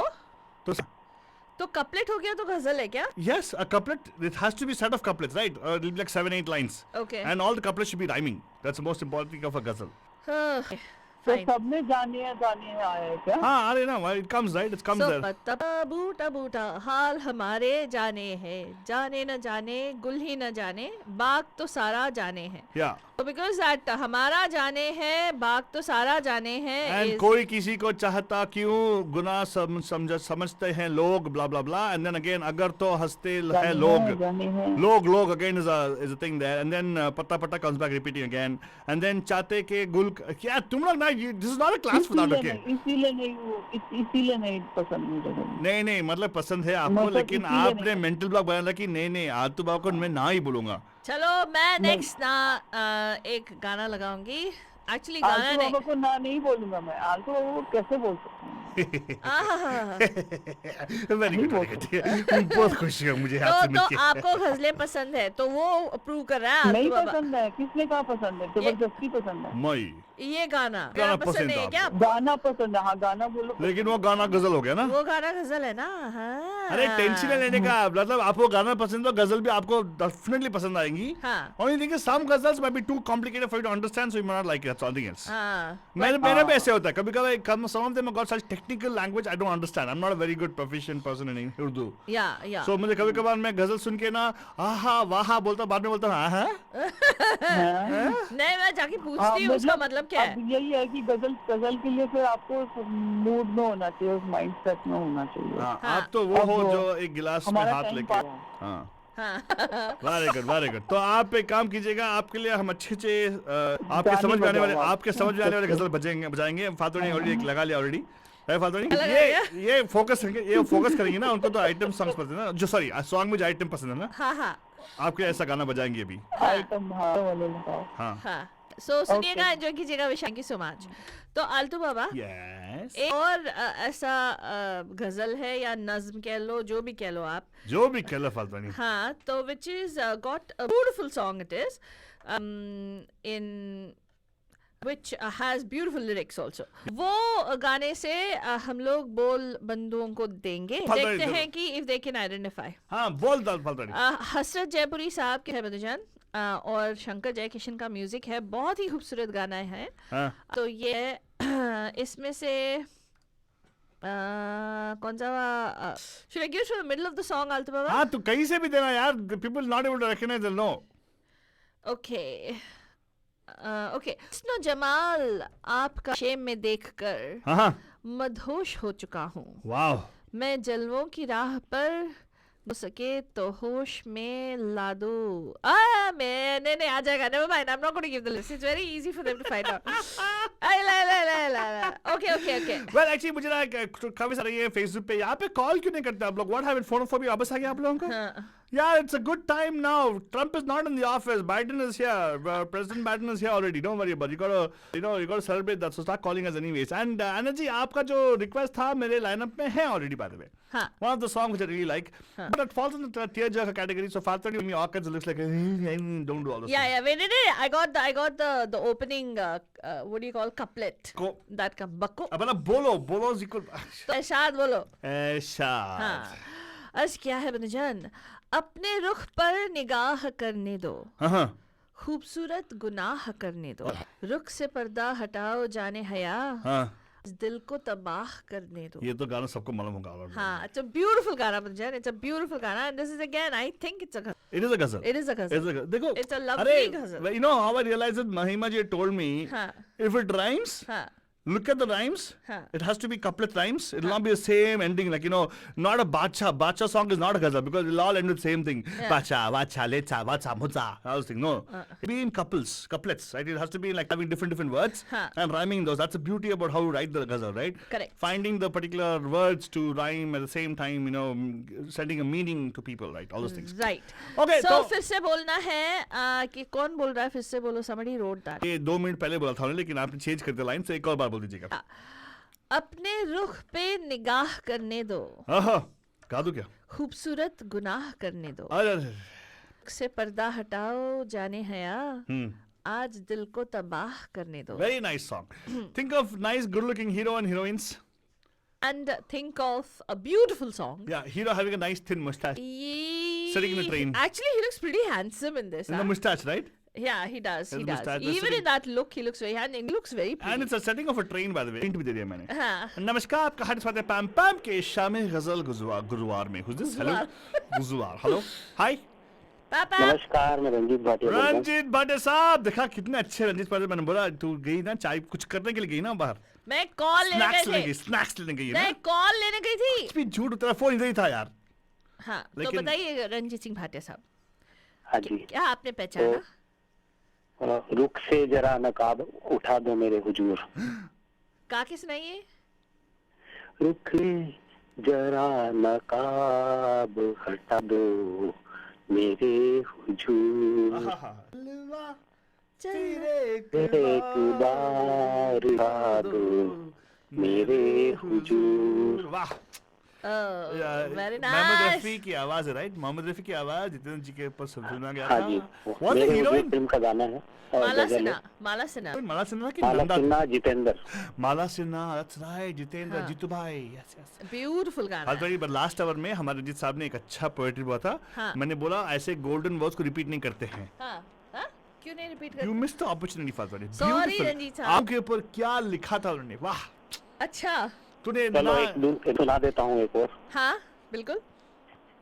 तो couplet हो गया तो ghazal है क्या? yes, a couplet. It has to be set of couplets, right? Or it'll be like 7-8 lines. Okay. And all the couplets should be rhyming. That's the most important thing of a ghazal. Okay. तो Fine. सबने जाने है आया है क्या? हाँ, अरे ना, it comes right. It comes So there. पत्ता बूटा बूटा हाल हमारे जाने है, जाने न जाने गुल ही न जाने बाग तो सारा जाने है. Yeah. So because that हमारा जाने है, बाग तो सारा जाने है. And is- कोई किसी को चाहता क्यों, गुनाह समझते हैं लोग, blah blah blah. And then again, अगर तो हंसते हैं लोग. जाने है Log again is a thing there, and then patta comes back repeating again, and then चाहते के गुल क्या तुम लोग ना, this is not a class for that, okay? इसीलिए नहीं पसंद मुझे। नहीं मतलब पसंद है आपको, मतलब लेकिन इसीलिए आपने नहीं। मेंटल ब्लॉक बनाया कि नहीं आलतू बाबू को मैं ना ही बोलूंगा। चलो मैं नेक्स्ट ना एक गाना लगाऊंगी. एक्चुअली गाना आलतू नहीं. बाबा को ना नहीं बोलूंगा मैं, आलतू बाबा को कैसे बोल सकता हूँ? वेरी गुड, बहुत खुशी है मुझे आपसे तो मिलके। आपको गजलें पसंद है तो वो अप्रूव कर रहा है. नहीं आलतू बाबा. पसंद है, किसने कहा पसंद है? जबरदस्ती पसंद है। मई ये गाना गाना पसंद पसंद नहीं है है क्या? गाना पसंद है, हाँ गाना बोलो। लेकिन वो गाना गजल हो गया ना। वो गाना गजल है ना. हाँ. अरे टेंशन नहीं लेने का, मतलब आपको गाना पसंद हो, गजल भी आपको डेफिनेटली पसंद आएंगी। हाँ. Only thing is some ghazals might be too complicated for you to understand, so you might not like it. That's something else. हाँ. मेरा भी ऐसे होता है, कभी-कभी some of them have got such technical language I don't understand. I'm not a very good proficient person in Urdu. या So मुझे कभी-कभार मैं गजल सुन के ना आहा वाहा बोलता, बाद में बोलता हूँ हाँ नहीं, मैं जाके पूछती हूँ उसका मतलब क्या है. अब यही है कि गजल के लिए फिर आपको मूड में होना चाहिए, उस माइंड सेट में होना चाहिए। हाँ, हाँ. आप तो वो अब हो वो जो एक गिलास में हमारा हाथ time लेके। pass। हाँ, हाँ. Very good. तो आप एक काम कीजिएगा, आपके लिए हम अच्छे आपके गाने समझ में आने वाले बजाओ आप। आपके समझ में आने वाले गजल बजाएंगे। फातू ने ऑलरेडी एक लगा लिया ऑलरेडी है। फातू ने लगा लिया? ये फोकस करेंगे ना, उनको तो आइटम सॉन्ग्स पसंद है ना, जो सॉरी सॉन्ग में जो आइटम पसंद है ना, हाँ. आपके लिए ऐसा गाना बजाएंगे अभी। आइटम वाले लगाओ। हाँ, हाँ. सो सुनिएगा, एंजॉय कीजिएगा. Thank you so much. तो आलतू बाबा, यस, एक और ऐसा गजल है या नज्म कह लो, जो भी कह लो आप. जो भी कलर फालतू नहीं। हाँ, तो which is got a beautiful song it is, in which has beautiful lyrics also. वो गाने से हम लोग बोल बंधुओं को देंगे, फलतड़ी देखते दो। हैं कि if they can identify. हाँ, बोल दल फालतू नहीं। हसरत जयपुरी साहब के है बदजान, और शंकर जयकिशन का म्यूजिक है, बहुत ही खूबसूरत गाना है. हाँ, तो ये इसमें से कौन सा should I give it from the middle of the song, आलतू बाबा? हाँ, तो कहीं से भी देना यार, people not able to recognize, they'll know. Okay. Okay. हुस्न जमाल आपका शेम में देखकर हाँ, मदहोश हो चुका हूँ. वाह, मैं जलवों की राह पर हो सके तो होश में ला दो. नहीं आ जाएगा. Never mind. I'm not going to give the list. It's very easy for them to find out. Okay. well actually मुझे ना काफी सारे ये फेसबुक पे यहाँ पे कॉल क्यों नहीं करते आप लोग? What happened? फोन भी वापस आ गया आप लोगों का? हाँ. Yeah, it's a good time now. Trump is not in the office. Biden is here. President Biden is here already. Don't worry about it. You gotta celebrate that. So start calling us anyways. And Anna ji, आपका जो request था मेरे lineup में है already by the way. हाँ. One of the songs which I really like. But it falls in the tearjerker category. So Father, me orchids looks like don't do all this. Yeah, wait. I got the opening. What do you call couplet? That का बक्को. अब ना बोलो is equal. इरशाद बोलो. इरशाद. हाँ. अर्ज क्या है बंदजान? अपने रुख पर निगाह करने दो, खूबसूरत गुनाह करने दो, रुख से पर्दा हटाओ जाने हया, दिल को तबाह करने दो. ये तो गाना सबको मालूम होगा. हाँ, it's a beautiful गाना बंदजान. It's a beautiful गाना. And this is again, I think it's a ghazal. It is a ghazal. It is a ghazal. देखो. It's a lovely ghazal. You know how I realized it? Mahima ji told me. If it rhymes. Look at the rhymes. It has to be couplet rhymes. It will not be the same ending. Like, not a Bacha. Bacha song is not a ghazal because it will all end with the same thing. Bacha, Vacha, Lecha, Vacha, Mutza. All those things. No. It be in couplets, right? It has to be like having different words and rhyming those. That's the beauty about how you write the ghazal, right? Correct. Finding the particular words to rhyme at the same time, sending a meaning to people, right? All those things. Right. Okay. So, फिर से बोलना है कि कौन बोल रहा है? फिर से बोलो. Somebody wrote that. ये 2 मिनट पहले बोला था लेकिन आपने चेंज कर दिया लाइन से एक और बार बोल दीजिएगा. अपने रुख पे निगाह करने दो. कहा दो क्या? खूबसूरत गुनाह करने दो. से पर्दा हटाओ जाने हया. आज दिल को तबाह करने दो. Very nice song. Think of nice good-looking hero and heroines. And think of a beautiful song. Yeah, hero having a nice thin mustache. Sitting in a train. Actually, he looks pretty handsome in this. In the mustache, right? Yeah, he does. He does. Mustache, Even in that look, he looks very handsome. He looks very pretty. And it's a setting of a train, by the way. Hint भी दे दिया मैंने. नमस्कार, आपका हार्दिक स्वागत है पैम पैम के शामे गजल गुरुवार में. Who's this? Hello. गुरुवार. Hello. Hi. पापा. नमस्कार, मैं रंजीत भाटिया बोल रहा हूँ. रंजीत भाटिया साहब, देखा कितने अच्छे रंजीत भाटिया. मैंने बोला तू गई ना चाय कुछ करने के लिए गई ना बाहर. मैं कॉल लेने गई. स्नैक्स लेने गई. मैं कॉल लेने गई थी. कुछ भी झूठ तेरा फोन इधर ही था यार. हाँ, तो बताइए रंजीत सिंह भाटिया साहब. हाँ जी. क्या आपने पहचाना? रुख से जरा नकाब उठा दो मेरे हुजूर. गा के सुनाइए. रुख जरा नकाब हटा दो मेरे हुजूर. एक बार दो मेरे हुजूर. वाह. Very nice. मोहम्मद रफी की आवाज है, राइट? मोहम्मद रफी की आवाज जितेंद्र जी के ऊपर सुना गया था. हाँ जी. What the heroine? फिल्म का गाना है. माला सिन्हा की माला सिन्हा की माला सिन्हा जितेंद्र. माला सिन्हा, that's right, जितेंद्र, जीतू भाई. Yes. Beautiful गाना. हाँ, but लास्ट आवर में हमारे रंजीत साहब ने एक अच्छा पोएट्री बोला था. मैंने बोला ऐसे गोल्डन वर्ड्स को रिपीट नहीं करते हैं. क्यों नहीं रिपीट करते? You missed the opportunity, Father. Sorry Ranjit साहब. आपके ऊपर क्या लिखा था उन्होंने? वाह. अच्छा. तूने चलो एक सुना देता हूँ एक और. हाँ, बिल्कुल.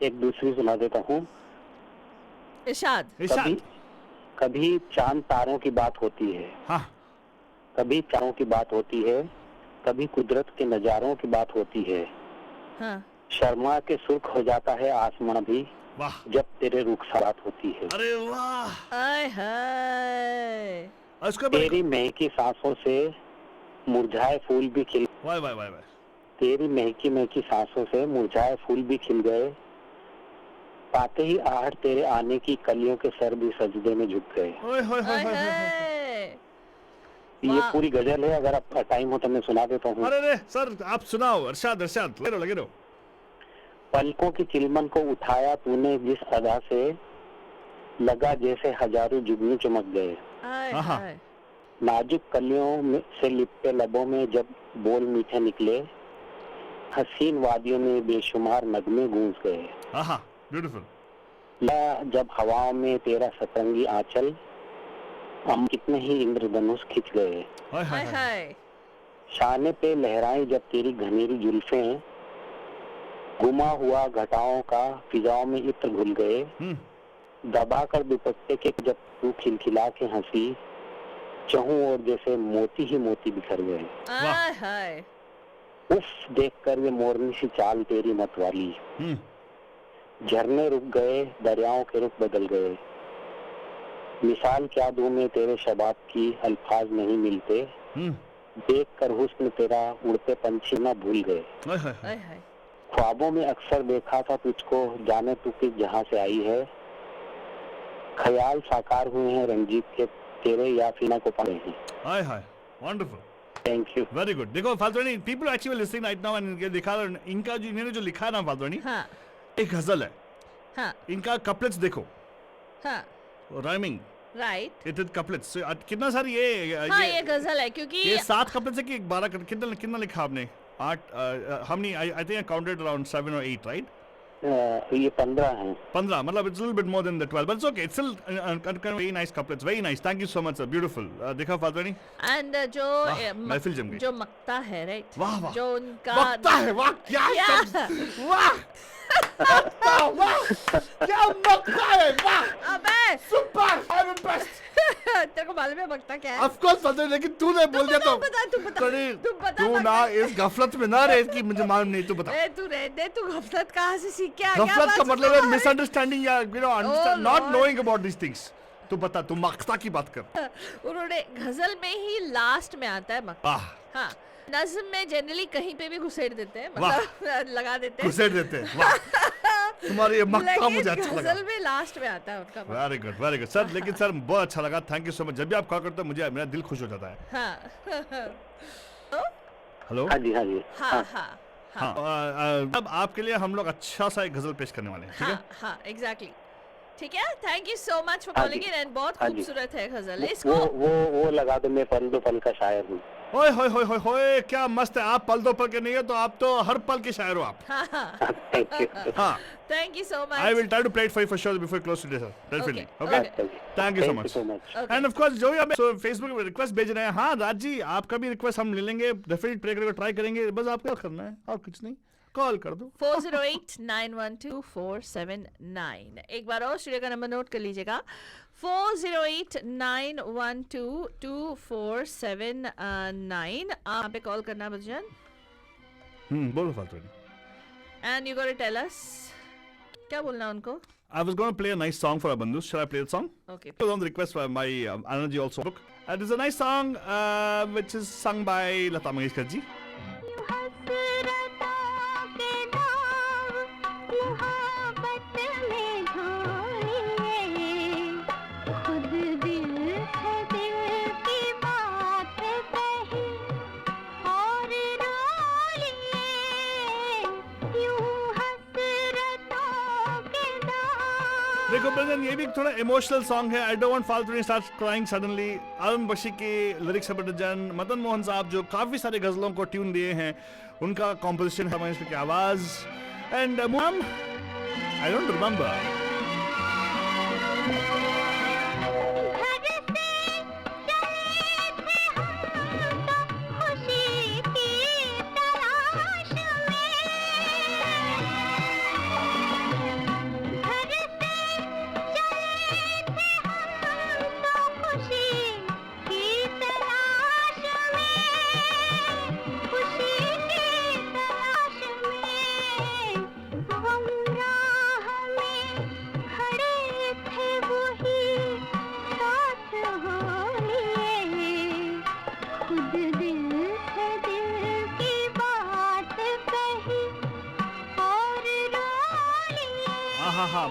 एक दूसरी सुना देता हूँ. इरशाद. कभी चांद तारों की बात होती है. हाँ. कभी चारों की बात होती है. कभी कुदरत के नजारों की बात होती है. हाँ. शर्मा के सुर्ख हो जाता है आसमां भी. वाह. जब तेरे रुख से बात होती है. अरे वाह. आय हाय. तेरी महकी सांसों से मुरझाए फूल भी खिल. वाह. तेरी महकी महकी सांसों से मुरझाए फूल भी खिल गए. पाते ही आहट तेरे आने की कलियों के सर भी सजदे में झुक गए. ये पूरी गजल है. अगर आपका टाइम हो तो मैं सुना देता हूँ. अरे सर आप सुनाओ. अरशाद लगे रहो. पलकों की चिलमन को उठाया तूने जिस अदा से, लगा जैसे हजारों जुगनू चमक गए. नाजुक कलियों में से लिपटे लबों में जब बोल मीठे निकले, हसीन वादियों में बेशुमार नगमे गूंज गए. ब्यूटीफुल. जब हवाओं में तेरा सतरंगी आंचल, हम कितने ही इंद्रधनुष खिंच गए. शाने पे लहराई जब तेरी घनेरी जुल्फें, गुमा हुआ घटाओं का फिजाओं में इत्र घुल गए. दबाकर दुपट्टे के जब तू खिलखिला के हंसी, चहूं और जैसे मोती ही मोती बिखर गए. उफ देखकर ये मोरनी सी चाल तेरी मतवाली. झरने रुक गए, दरियाओं के रुख बदल गए. मिसाल क्या दूं मैं तेरे शबाब की, अल्फाज नहीं मिलते. देखकर हुस्न तेरा उड़ते पंछी ना भूल गए. ख्वाबों में अक्सर देखा था तुझको, जाने तू किस जहां से आई है। ख्याल साकार हुए हैं रंजीत के, तेरे या फिना को पाए हैं। हाय हाय, wonderful, thank you. Very good. देखो फाल्तुनी, people actually listening right now and देखा इनका जो इन्होंने जो लिखा है ना फाल्तुनी, हाँ एक गजल है, हाँ इनका कपलेट्स देखो, हाँ rhyming, right. It is couplets. कितना सारी ये गजल है क्योंकि ये 7 कपलेट्स है कि 12 कितना कितना लिखा आपने? 8 हमने I think I counted around 7 or 8 right? ये 15 हैं। 15 मतलब it's little bit more than the 12 but it's okay, it's still very nice couplets, very nice, thank you so much sir, beautiful. देखा फाल्तुनी, एंड जो महफिल जम गई। जो मक्ता है राइट, वाह वाह, जो उनका मक्ता है, वाह क्या शब्द, वाह क्या मक्ता है, वाह अबे सुपर, आई एम इम्प्रेस्ड। तेरे को मालूम है मक्ता क्या है? ऑफ कोर्स पता है, लेकिन तूने बोल दिया तो तू ना इस गफलत में ना रहे कि मुझे मालूम नहीं, तू बता। तू रहने, तू गफलत कहाँ से सीख के आ गया? गफलत का मतलब है मिसअंडरस्टैंडिंग या you know understand not knowing about these things. तू बता, तू मक्ता की बात कर। उन्होंने गजल में ही लास्ट में आता है मक्ता। हाँ, नज़्म में जनरली कहीं पे भी घुसेड़ देते हैं, मतलब लगा देते हैं, घुसेड़ देते हैं। वाह, तुम्हारी ये मक्ता मुझे अच्छा लगा। गजल में लास्ट में आता है उनका। Very good, very good sir. लेकिन सर बहुत अच्छा लगा, थैंक यू सो मच। जब भी आप कॉल करते हो मुझे मेरा दिल खुश हो जाता है। हाँ हेलो, हाँ जी, हाँ जी, हाँ हाँ हाँ। अब आपके लिए हम लोग अच्छा सा एक गजल पेश करने वाले हैं, ठीक है? हाँ एग्जैक्टली, ठीक है। Thank you so much for हाँ कॉलिंग जी, इन, एंड बहुत हाँ जी। खूबसूरत है गजल। वो इसको वो लगा दो, मैं पल दो पल का शायर हूँ। ओए होए होए होए होए, क्या मस्त है। आप पल दो पल के नहीं है तो आप तो हर पल के शायर हो आप। Thank you. हाँ, thank you so much. I will try to play it for you for sure before close today, sir. Definitely. Okay. Thank you so much. And of course, जो भी हमें Facebook पे रिक्वेस्ट भेज रहे हैं, हाँ राज जी, आपका भी रिक्वेस्ट हम ले लेंगे, डेफिनेटली प्ले करके ट्राई करेंगे। बस आपको क्या करना है और कुछ नहीं, कॉल कर दो 408-912-479। एक बार और स्टूडियो का नंबर नोट कर लीजिएगा, 408-912-2479। आप पे कॉल करना बजन, बोलो फालतू नहीं। And you gotta tell us क्या बोलना उनको। I was going to play a nice song for our bandus. Shall I play the song? Okay. It was on the request by my Anand ji also. It is a nice song which is sung by Lata Mangeshkar ji. देखो brother, ये भी थोड़ा emotional song है। I don't want फाल्तू start crying suddenly. Arun Bashi के lyrics है जन, मदन मोहन साहब जो काफी सारे गजलों को ट्यून दिए हैं, उनका कॉम्पोजिशन है, इसकी आवाज and um I don't remember.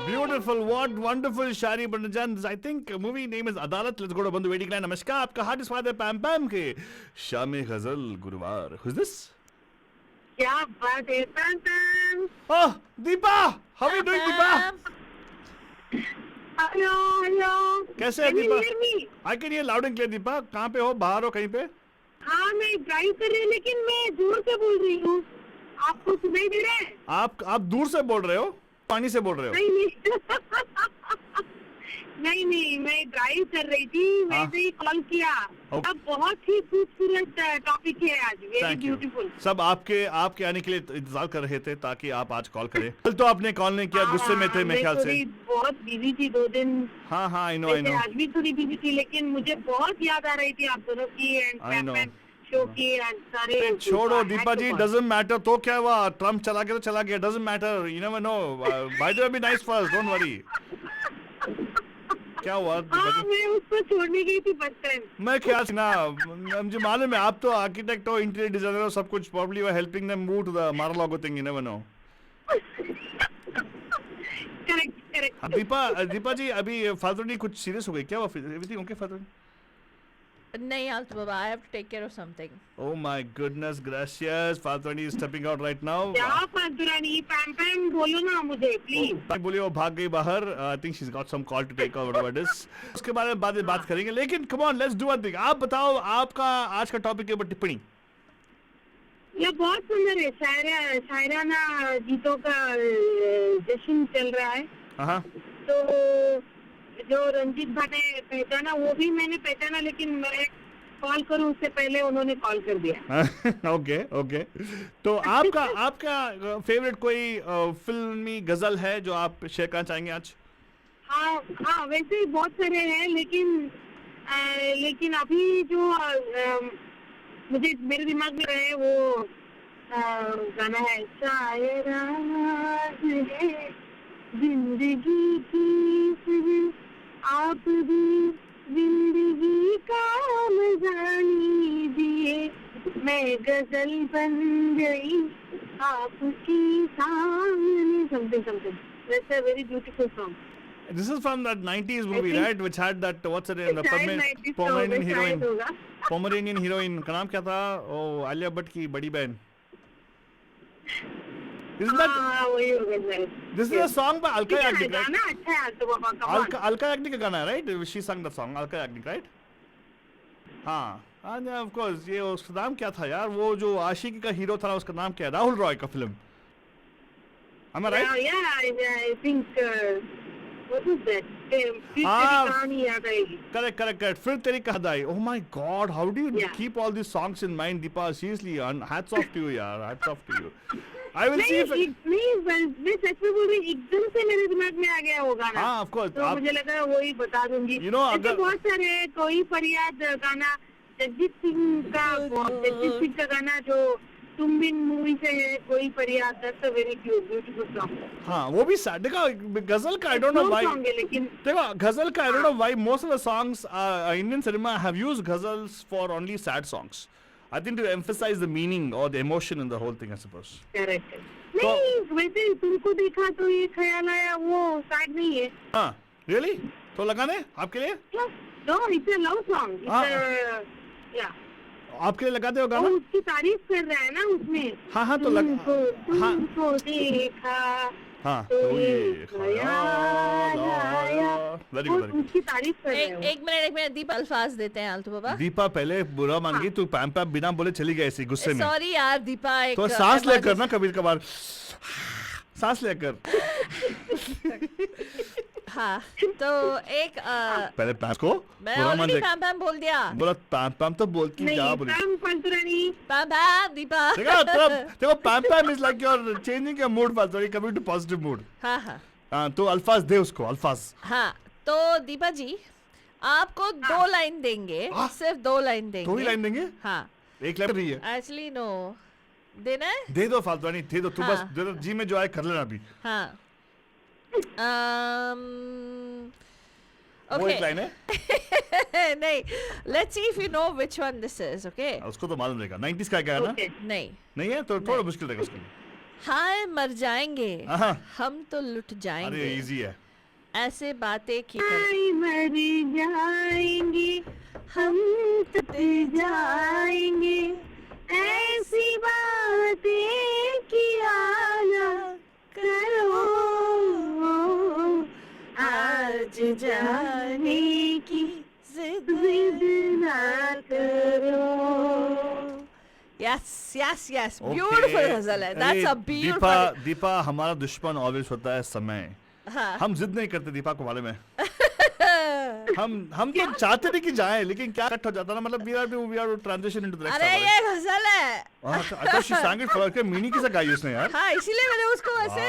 Beautiful, what wonderful शायरी बनजान। I think movie name is अदालत। Let's go to बंधु वेटिंग लाइन। नमस्कार, आपका हार्ट स्वाद है पैम पैम के शाम गजल गुरुवार। Who's this? क्या बात है पैम पैम। Oh, Deepa, how are you doing, Deepa? Hello hello, कैसे है Deepa? I can hear loud and clear, Deepa. कहाँ पे हो, बाहर हो कहीं पे? हाँ मैं ड्राइव कर रही हूँ, लेकिन मैं दूर से बोल रही हूँ, आपको सुनाई दे रहा है? आप दूर से बोल रहे हो, पानी से बोल रहे हो? नहीं नहीं, मैं ड्राइव कर रही थी, वैसे ही कॉल किया। अब बहुत ही खूबसूरत टॉपिक है आज, वेरी ब्यूटीफुल। सब आपके आने के लिए इंतजार कर रहे थे ताकि आप आज कॉल करें। कल तो आपने कॉल नहीं किया, गुस्से में थे मेरे ख्याल से। बहुत बिजी थी 2 दिन। हाँ आई नो। आज भी थोड़ी बिजी थी, लेकिन मुझे बहुत याद आ रही थी आप दोनों की एंड शो की एंड सारे। छोड़ो दीपा जी, डजंट मैटर। तो क्या हुआ, ट्रम्प चला गया तो चला गया, doesn't matter, you never no. By the way be nice first, don't worry. क्या हुआ? मैं उसको छोड़ने गई थी बस टाइम। मैं ख्याल से ना, मुझे मालूम है आप तो आर्किटेक्ट हो, इंटीरियर डिजाइनर हो, सब कुछ। Probably you are helping them move to the Mar-a-Lago thing, you never know. Deepa ji अभी फादर कुछ सीरियस हो गई क्या? Everything okay father? नहीं आलतू बाबा, I have to take care of something. Oh my goodness gracious, father is stepping out right now. क्या फादरानी, पैम पैम बोलो ना मुझे प्लीज. बोलिए वो भाग गई बाहर. I think she's got some call to take or whatever it is. उसके बारे में बाद में बात करेंगे, लेकिन come on let's do one thing. आप बताओ आपका आज का टॉपिक के ऊपर टिप्पणी. ये बहुत सुंदर है. शायराना गीतों का जश्न चल रहा है. हाँ. तो जो रंजीत भाई ने पहचाना वो भी मैंने पहचाना, लेकिन मैं कॉल करूं उससे पहले उन्होंने कॉल कर दिया. ओके. तो आपका फेवरेट कोई फिल्मी गजल है जो आप शेयर करना चाहेंगे आज? हाँ वैसे ही बहुत सारे हैं, लेकिन अभी जो मुझे मेरे दिमाग में रहे वो गाना है शायराना जिंदगी की आप भी जिंदगी का मजानी दिए, मैं गजल बन गई आपकी सामने. Something. That's a very beautiful song. This is from that 90s movie, right? Which had that what's her name, the Pomeranian heroine. Pomeranian heroine का नाम क्या था? Oh, आलिया भट्ट की बड़ी बहन. Isn't that? This is a song by Alka Yagnik, right? Alka Yagnik का गाना है, right? She sang the song, Alka Yagnik, right? हाँ. And of course, ये उसका नाम क्या था यार? वो जो आशिकी का हीरो था उसका नाम क्या है? राहुल रॉय का film. Am I right? Yeah, I think. What is that? Correct. फिर तेरी कहानी. Oh my God, how do you keep all these songs in mind, Deepa? Seriously, hats off to you, yaar. Hats off to you. I will see if. मैं सच में बोल रही, एकदम से मेरे दिमाग में आ गया वो गाना. हाँ, of course. तो मुझे लगा वही बता दूंगी. You know, अगर बहुत सारे कोई फरियाद गाना जगजीत सिंह का गाना जो तुम बिन मूवी से है, कोई फरियाद. That's a very beautiful song. हाँ, वो भी सैड. देखो गजल का I don't know why. देखो गजल का I don't know why most of the songs Indian cinema have used ghazals for only sad songs. I think to emphasize the meaning or the emotion in the whole thing, I suppose. Correct. नहीं, वैसे तुमको देखा तो ये ख्याल आया वो sad नहीं है. हाँ, really? तो लगाने आपके लिए? No, it's a love song. Yeah. आपके लिए लगाते हो गाना? उसकी तारीफ कर रहा है ना उसमें. हाँ तो तुमको देखा. हाँ तो ये वेरी गुड. उसकी तारीफ कर रहे हैं. एक मिनट दीपा अल्फाज देते हैं आलतू बाबा. दीपा पहले बुरा मान गई. तू पैम पैम बिना बोले चली गई ऐसी गुस्से में. सॉरी यार दीपा. तो सांस लेकर ना कभी कभार सांस लेकर. हाँ तो एक पहले पैम को मैं ऑलरेडी पैम पैम बोल दिया. बोला पैम पैम तो बोल की क्या बोली? पैम पैम दीपा. देखो Pam Pam is like your changing your mood फाल्तुरानी, कमिंग टू पॉजिटिव मूड. हाँ तो अल्फाज दे उसको अल्फाज. हाँ तो दीपा जी आपको 2 लाइन देंगे. सिर्फ 2 लाइन देंगे. 2 ही लाइन देंगे? हाँ. एक लाइन रही है एक्चुअली. नो देना है? दे दो फाल्तुरानी, दे दो. तू बस दे दो, जी में जो आए कर लेना अभी. हाँ. वो एक लाइन है. नहीं, let's see if you know which one this is, okay? उसको तो मालूम रहेगा. 90s का क्या है ना? नहीं है तो थोड़ा मुश्किल रहेगा उसके लिए. हाय मर जाएंगे हम तो लुट जाएंगे. अरे इजी है. ऐसे बातें की हाय मर जाएंगे हम तो जाएंगे, ऐसी बातें किया ना करो, आज जाने की जिद ना करो. Yes. Beautiful गजल है. That's a beautiful. दीपा हमारा दुश्मन ऑलवेज होता है समय. हाँ. हम जिद नहीं करते दीपा को मालूम है. हम तो चाहते नहीं कि जाए, लेकिन क्या कट हो जाता ना. मतलब we are transition into the next. अरे ये गजल है. अच्छा she sang it for के मीनी किसे गाई उसने यार. हाँ इसीलिए मैंने उसको वैसे.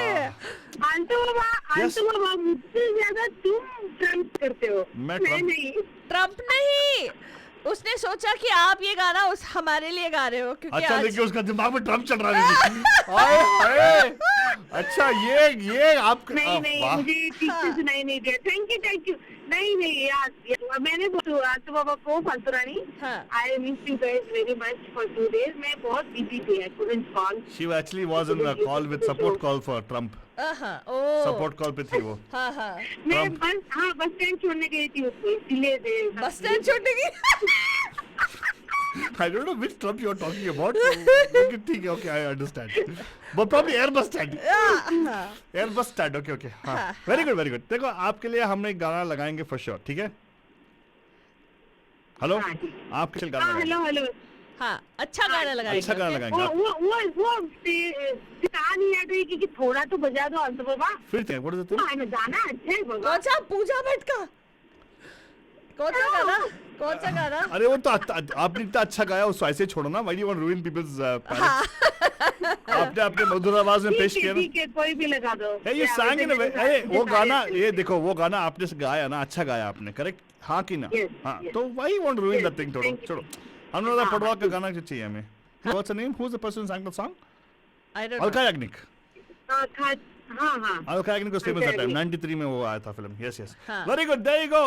आंटू बाबा मुझसे ज्यादा तुम ट्रम्प करते हो. मैं नहीं. ट्रम्प नहीं. उसने सोचा कि आप ये गाना हमारे लिए गा रहे हो क्योंकि अच्छा लेकिन उसका दिमाग में ट्रम्प चल रहा है. अच्छा ये आप नहीं मुझे ठीक से सुनाई नहीं दिया. Thank you. नहीं यार मैंने बोला तो बाबा को फाल्तुरानी. I miss you guys very much for 2 days. मैं बहुत बिजी थी. I couldn't call. She actually was in the call with support call for Trump. हाँ, ओ सपोर्ट कॉल पे थी वो। हाँ हाँ मैं बस स्टैंड छोड़ने गई थी उसको, इसलिए बस स्टैंड छोड़ने की I don't know which club you're talking about. Okay, ठीक है, okay, I understand. But probably Airbus stand. Airbus stand, okay, okay. हाँ, very good, very good. देखो आपके लिए हमने एक गाना लगाएंगे for sure, ठीक है? हेलो, आपके लिए गाना लगाएंगे। हेलो हाँ, अच्छा गाना लगाएंगे। अच्छा गाना लगाएंगे आप। वो सिता नहीं आ रही कि थोड़ा तो बजा दो अंत बाबा। फिर क्या बोल देते हो? गाना अच्छा है बाबा। कौन सा? पूजा भट्ट का कौन सा गाना? कौन सा गाना? अरे वो तो आपने इतना अच्छा गाया, उस ऐसे छोड़ो ना। Why do you want to ruin people's आपने अपने मधुर आवाज में पेश किया ना। ठीक है, कोई भी लगा दो। Hey, you sang in a way. अरे वो गाना, ये देखो वो गाना आपने गाया ना, अच्छा गाया आपने, करेक्ट? हाँ कि ना? हाँ, तो why you want to ruin that thing? छोड़ो, हम लोग पटवा का गाना चाहिए हमें। What's the name? Who's the person who sang the song? I don't know. Alka Yagnik. हाँ Alka Yagnik was famous that time. 93 में वो आया था फिल्म। Yes, yes. हाँ. Very good. There you go.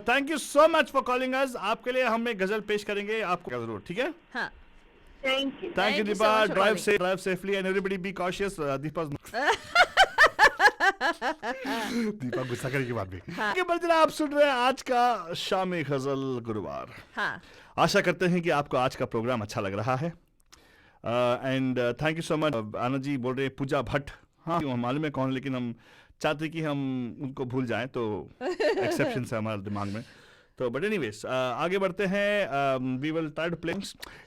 Thank you so much for calling us. आपके लिए हम एक गजल पेश करेंगे आपको जरूर, ठीक है? हाँ thank you. Thank you, Thank you so Deepa. much for Drive safely and everybody be cautious. Deepa's Deepa गुस्सा करेगी बात भी। आगे बढ़ते हैं, आप सुन रहे हैं आज का शाम गजल गुरुवार। हाँ आशा करते हैं कि आपको आज का प्रोग्राम अच्छा लग रहा है। And thank you so much. Anand ji बोल रहे हैं पूजा भट्ट। हाँ, क्यों हम मालूम है कौन, लेकिन हम चाहते कि हम उनको भूल जाएं, तो एक्सेप्शन है हमारे दिमाग में। तो बट एनीवेज आगे बढ़ते हैं। We will try to play.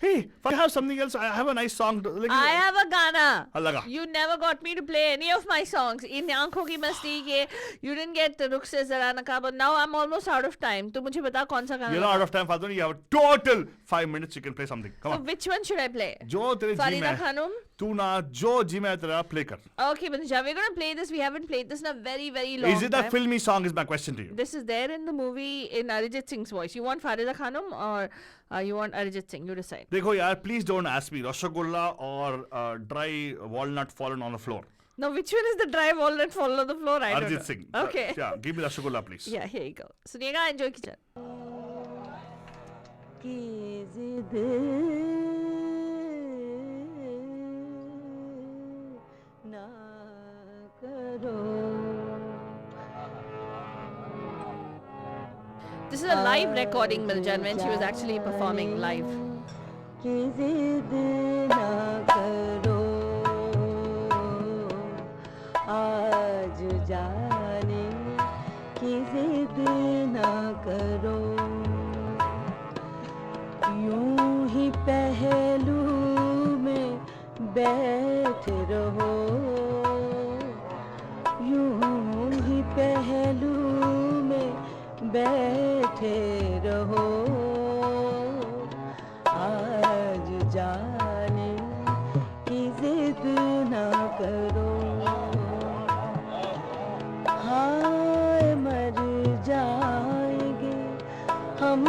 Hey, I have something else. I have a nice song. I have a गाना। लगा। You never got me to play any of my songs. इन आंखों की मस्ती के you didn't get रुख से जरा नकाब। Now I'm almost out of time. तो मुझे बता कौन सा गाना? You're not out of time, Father. You have a total 5 minutes. You can play something. Come So on. which one should I play? जो तेरे जी Farida में Khanum? तू ना जो जी में तेरा प्ले कर। Okay, Banija, we're gonna play this. We haven't played this in a very, very long time. Is it a filmy song? Is my question to you. This is there in the movie in Arijit Singh's voice. You want Farida Khanum or you want Arijit Singh? You decide. देखो यार, please don't ask me rasgulla और dry walnut fallen on the floor. Now, which one is the dry walnut fall on the floor? I don't know. Arijit Singh. Okay. Yeah, give me rasgulla please. Yeah, here you go. सुनिएगा, enjoy कीजिए. This is a live recording, Miljan, when she was actually performing live. आज जाने की जिद ना करो, यूं ही पहलू में बैठ रहो, यूं ही पहलू में बैठे रहो, आज जाने की जिद ना करो, हाय मर जाएंगे हम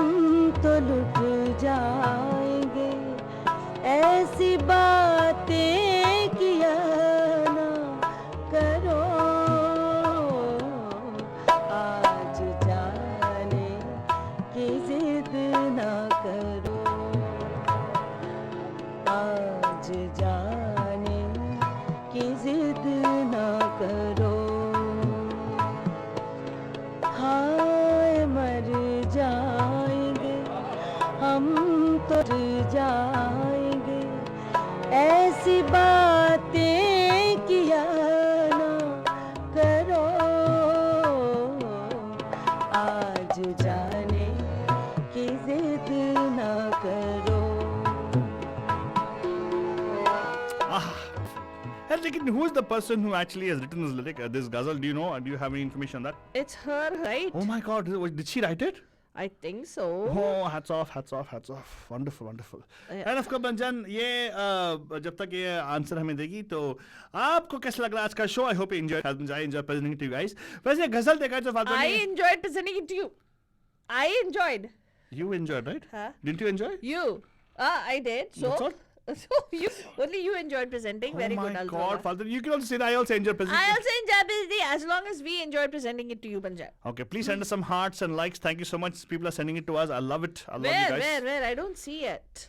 तो लुट जाएंगे, ऐसी बातें किया ना करो, आज जाने की जिद ना करो, आज जाने की जिद ना करो, हाय मर जाएंगे हम तो जाएंगे, ऐसी बातें किया ना करो, आज जाने की जिद ना करो। And लेकिन who is the person who actually has written this lyric, this ghazal? Do you know? Do you have any information on that? It's her, right? Oh my God! Did she write it? I think so. Oh, hats off, hats off, hats off. Wonderful, wonderful. Yeah. And of course, Banjan, ये जब तक ये answer हमें देगी तो आपको कैसा लग रहा है आज का show? I hope you enjoyed. I enjoyed presenting it to you guys. वैसे गजल देखा जो फालतू I नहीं। enjoyed presenting it to you. I enjoyed. You enjoyed, right? Huh? Didn't you enjoy? You. I did. So. That's all? So you only you enjoyed presenting. Very oh good. my Alvaro. God, Father, you can also say that I also enjoyed presenting. I also enjoyed presenting as long as we enjoyed presenting it to you, Punjab. Okay, please send us some hearts and likes. Thank you so much. People are sending it to us. I love it. I love you guys. Where? I don't see it.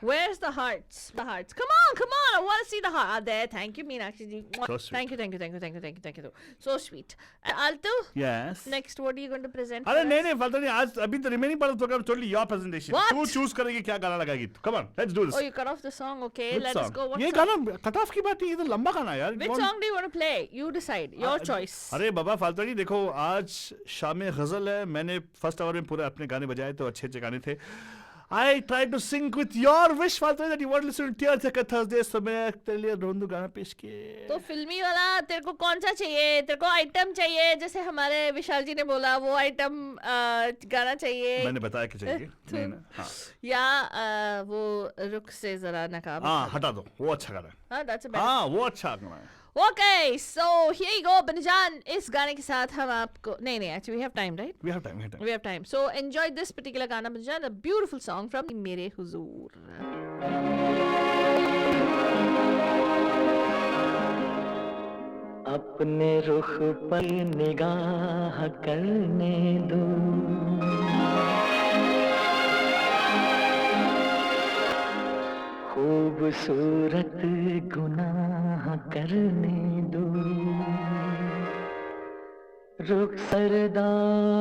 Where's the hearts? The hearts. Come on, come on. I want to see the heart. There. Thank you, Meenakshi ji. So sweet. Thank you. So sweet. Alto, Yes. next, what are you going to present? अरे for नहीं us? नहीं फालतू नहीं आज अभी तो remaining part तो totally your presentation What? तू चूज करेगी क्या गाना लगाएगी come on let's do this Oh, you cut off the song. Okay, let us go. What ये song? गाना कट ऑफ की बात नहीं ये तो लंबा गाना है यार Which song do you want to play? You decide. Your choice. अरे बाबा फालतू नहीं देखो आज शाम गजल है मैंने फर्स्ट आवर में पूरे अपने गाने बजाए तो अच्छे गाने थे I tried to sing with your wish फालतू that you want to listen to Tears Like a Thursday so मैं तेरे लिए रोंदू गाना पेश किए तो फिल्मी वाला तेरे को कौन सा चाहिए? तेरे को आइटम चाहिए जैसे हमारे विशाल जी ने बोला वो आइटम गाना चाहिए मैंने बताया कि चाहिए नहीं ना हाँ या वो रुख से जरा नकाब हाँ हटा दो वो अच्छा गाना है हाँ that's a better. हाँ वो अच्छा गाना है Okay, so here you go, Banjan. इस गाने के साथ हम आपको नहीं actually we have time, right? we have time We have time. So enjoy this particular गाना, Banjan, a beautiful song from मेरे हुजूर. अपने रुख पर निगाह करने दो खूबसूरत गुनाह करने दो रुख सरदा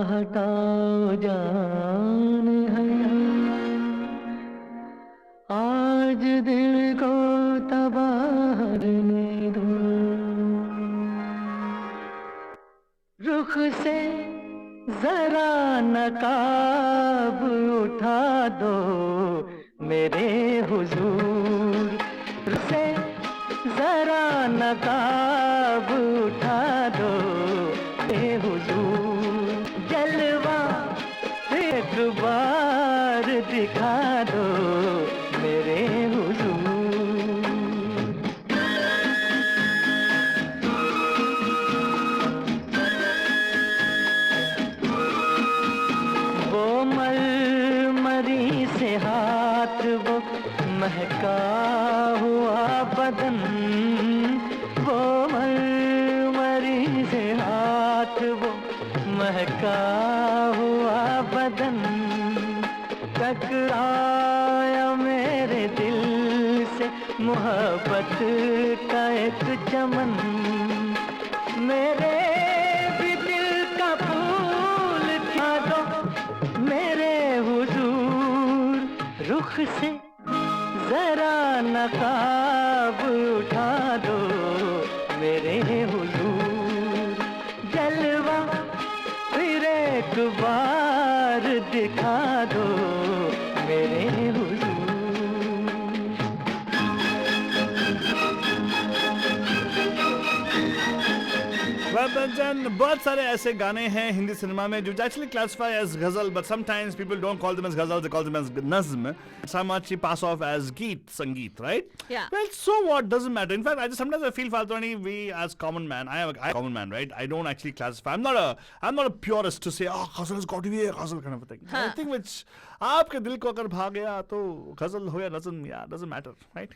हटाओ जान है आज दिल को तबारने दो रुख से जरा नकाब उठा दो मेरे हुजूर से जरा नकाब उठा दो मेरे हुजूर जलवा एक बार दिखा दो मेरे हुजूर वो मलमरी से हाथ वो महका हुआ बदन वो मलमरी से हाथ वो महका हुआ बदन टकराया मेरे दिल से मोहब्बत का एक चमन मेरे भी दिल का फूल खा दो मेरे हुजूर रुख से जरा नकाब उठा दो मेरे हुजूर जलवा फिर एक बार दिखा दो मेरे हुजूर Banjan, बहुत सारे ऐसे गाने हैं हिंदी सिनेमा में जो actually classify as ghazal, but sometimes people don't call them as ghazal, they call them as nazm. Some actually pass off as geet, sangeet, right? Yeah. Well, so what? Doesn't matter. In fact, sometimes I feel Faltoni, we as common man, I'm a common man, right? I don't actually classify. I'm not a purist to say, oh, ghazal has got to be a ghazal kind of a thing. I think which आपके दिल को अगर भाग गया तो ghazal हो या nazm, yeah, doesn't matter, right?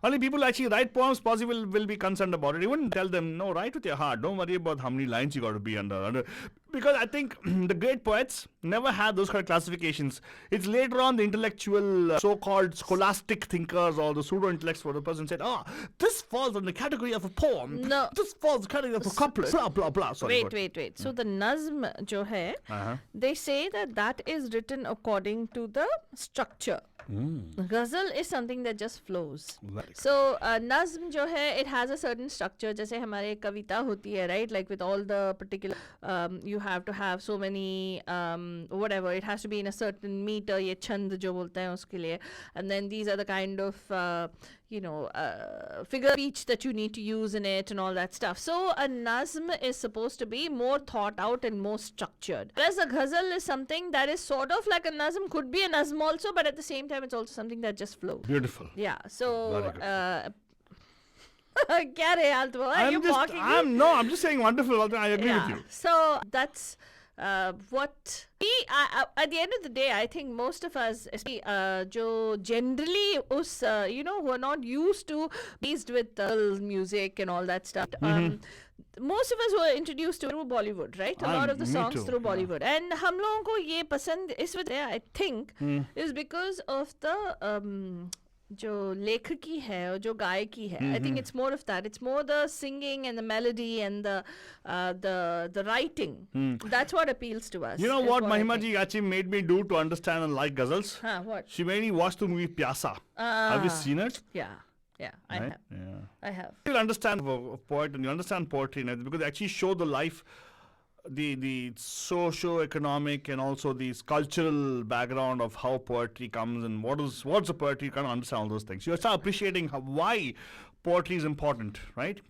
Only people who actually write poems possibly will be concerned about it. You wouldn't tell them, no, write with your heart. Don't worry about how many lines you got to be under. Because I think the great poets never had those kind of classifications. It's later on the intellectual, so-called scholastic thinkers or the pseudo-intellects where the person said, this falls in the category of a poem. No. This falls in the category of a couplet. Blah, blah, blah. Sorry, Wait. So the nazm jo hai, they say that is written according to the structure. Ghazal is something that just flows. So nazm jo hai, it has a certain structure. जैसे हमारे कविता होती है, right? Like with all the particular, you have to have so many, whatever. It has to be in a certain meter. ये छंद जो बोलते हैं उसके लिए. And then these are the kind of, figure speech that you need to use in it and all that stuff. So a nazm is supposed to be more thought out and more structured. Whereas a ghazal is something that is sort of like a nazm, could be a nazm also, but at the same time it's also something that just flows. Beautiful. Yeah. So क्या रे हाल तुम्हारा? Are you mocking me? I'm just saying wonderful. I agree with you. So that's what at the end of the day, I think most of us, jo generally who are not used to based with music and all that stuff. Most of us were introduced to through Bollywood, right? A lot of the songs through Bollywood, and हम लोगों को ये पसंद इस वजह I think is because of the जो लेखकी है और जो गायकी है. I think it's more of that. It's more the singing and the melody and the writing. That's what appeals to us. You know what Mahima ji actually made me do to understand and like ghazals? What? She made me watch the movie Pyasa. Have you seen it? Yeah, I Right? have. Yeah. I have. You understand a poet and you understand poetry and everything, because they actually show the life, the socio-economic and also the cultural background of how poetry comes and what's the poetry. You can't understand all those things. You start appreciating why poetry is important, right?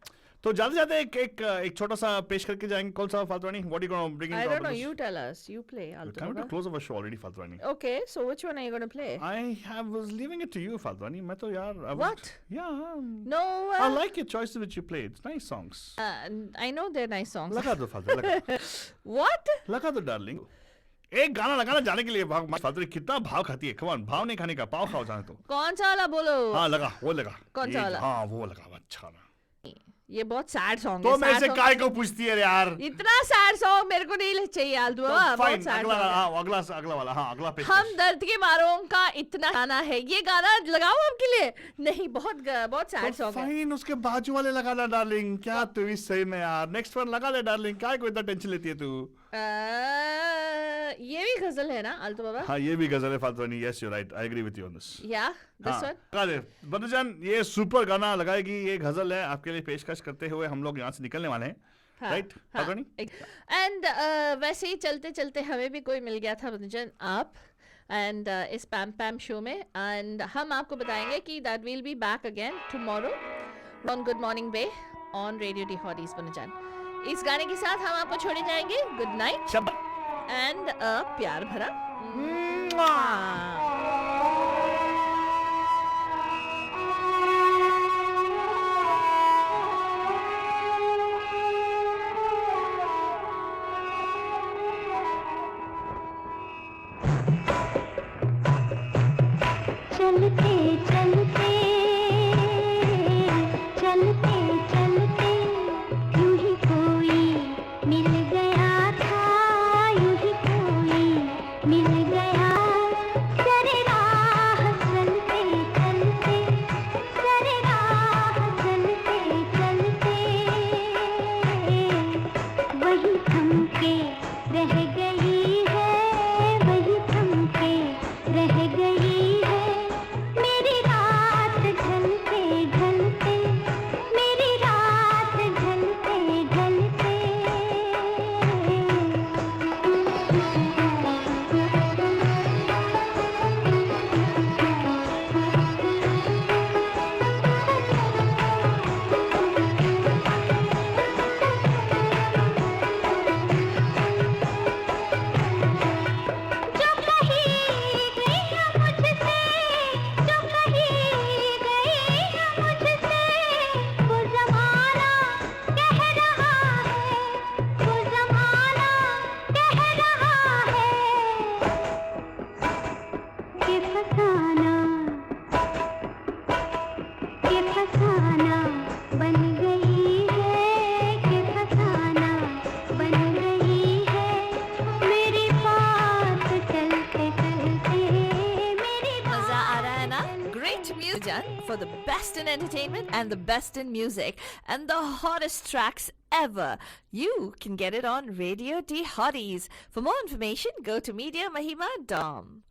तो जाते एक छोटा सा पेश करके जाएंगे. कौन सा फातवानी? What are you going to bring in? I don't know. You tell us. You play. We're coming to close of our show already, Fatvani. Okay, so which one are you going to play? Was leaving it to you, Fatvani. मैं तो यार. What? Yeah. No. I like your choices which you play. It's nice songs. I know they're nice songs. लगा दो फातवानी. लगा. What? लगा दो darling. एक गाना लगाना जाने के लिए फातवानी कितना भाव खाती है. Come on, भाव नहीं खाने का, पाव खाओ जाने तो. कौन सा वाला बोलो? हाँ लगा, वो लगा. कौन सा वाला? हाँ वो लगा, अच्छा ना. ये बहुत सैड सॉन्ग तो है. मैं से काय को पूछती है यार. इतना सैड सॉन्ग मेरे को नहीं चाहिए आलतू बाबा. बहुत सैड अगला वाला. हाँ अगला पेश. हम दर्द के मारों का इतना गाना है. ये गाना लगाओ आपके लिए. नहीं, बहुत सैड सॉन्ग है. फाइन, उसके बाजू वाले लगाना डार्लिंग. क्या तू भी सही में यार. नेक्स्ट वन लगा ले डार्लिंग. क्या को इतना टेंशन लेती है तू? ये भी गजल है ना आलतू बाबा? हाँ ये भी गजल है फातवानी. Yes you right. I agree with you on this. या दिस वन लगा दे बदजान. ये सुपर गाना लगाएगी. ये गजल है आपके लिए पेशकश करते हुए हम लोग यहाँ से निकलने वाले हैं. राइट फातवानी. एंड वैसे ही चलते चलते हमें भी कोई मिल गया था बदजान आप एंड इस पैम पैम शो में. एंड हम आपको बताएंगे कि that will be back again tomorrow on good morning bay on radio D hotties बदजान. इस गाने के साथ हम आपको छोड़े जाएंगे. गुड नाइट एंड प्यार भरा. चलते चलते चलते चलते यूं ही कोई मिल गया था. यूं ही कोई मिल गया. सरे राह चलते चलते सरे राह चलते चलते वही थम के रह गई है. वही थम के रह गई है. मेरी रात ढलते ढलते मेरी रात ढलते ढलते. जो कही गई है मुझसे, जो कही गई है मुझसे, वो ज़माना कह रहा है. वो ज़माना कह रहा है कि फसाना बन गई है. कि फसाना बन गई है. मेरी बात चलते चलते मेरी मजा आ रहा है ना? Great music for the best in entertainment and the best in music and the hottest tracks ever. You can get it on Radio D Hotties. For more information, go to mediamahima.com.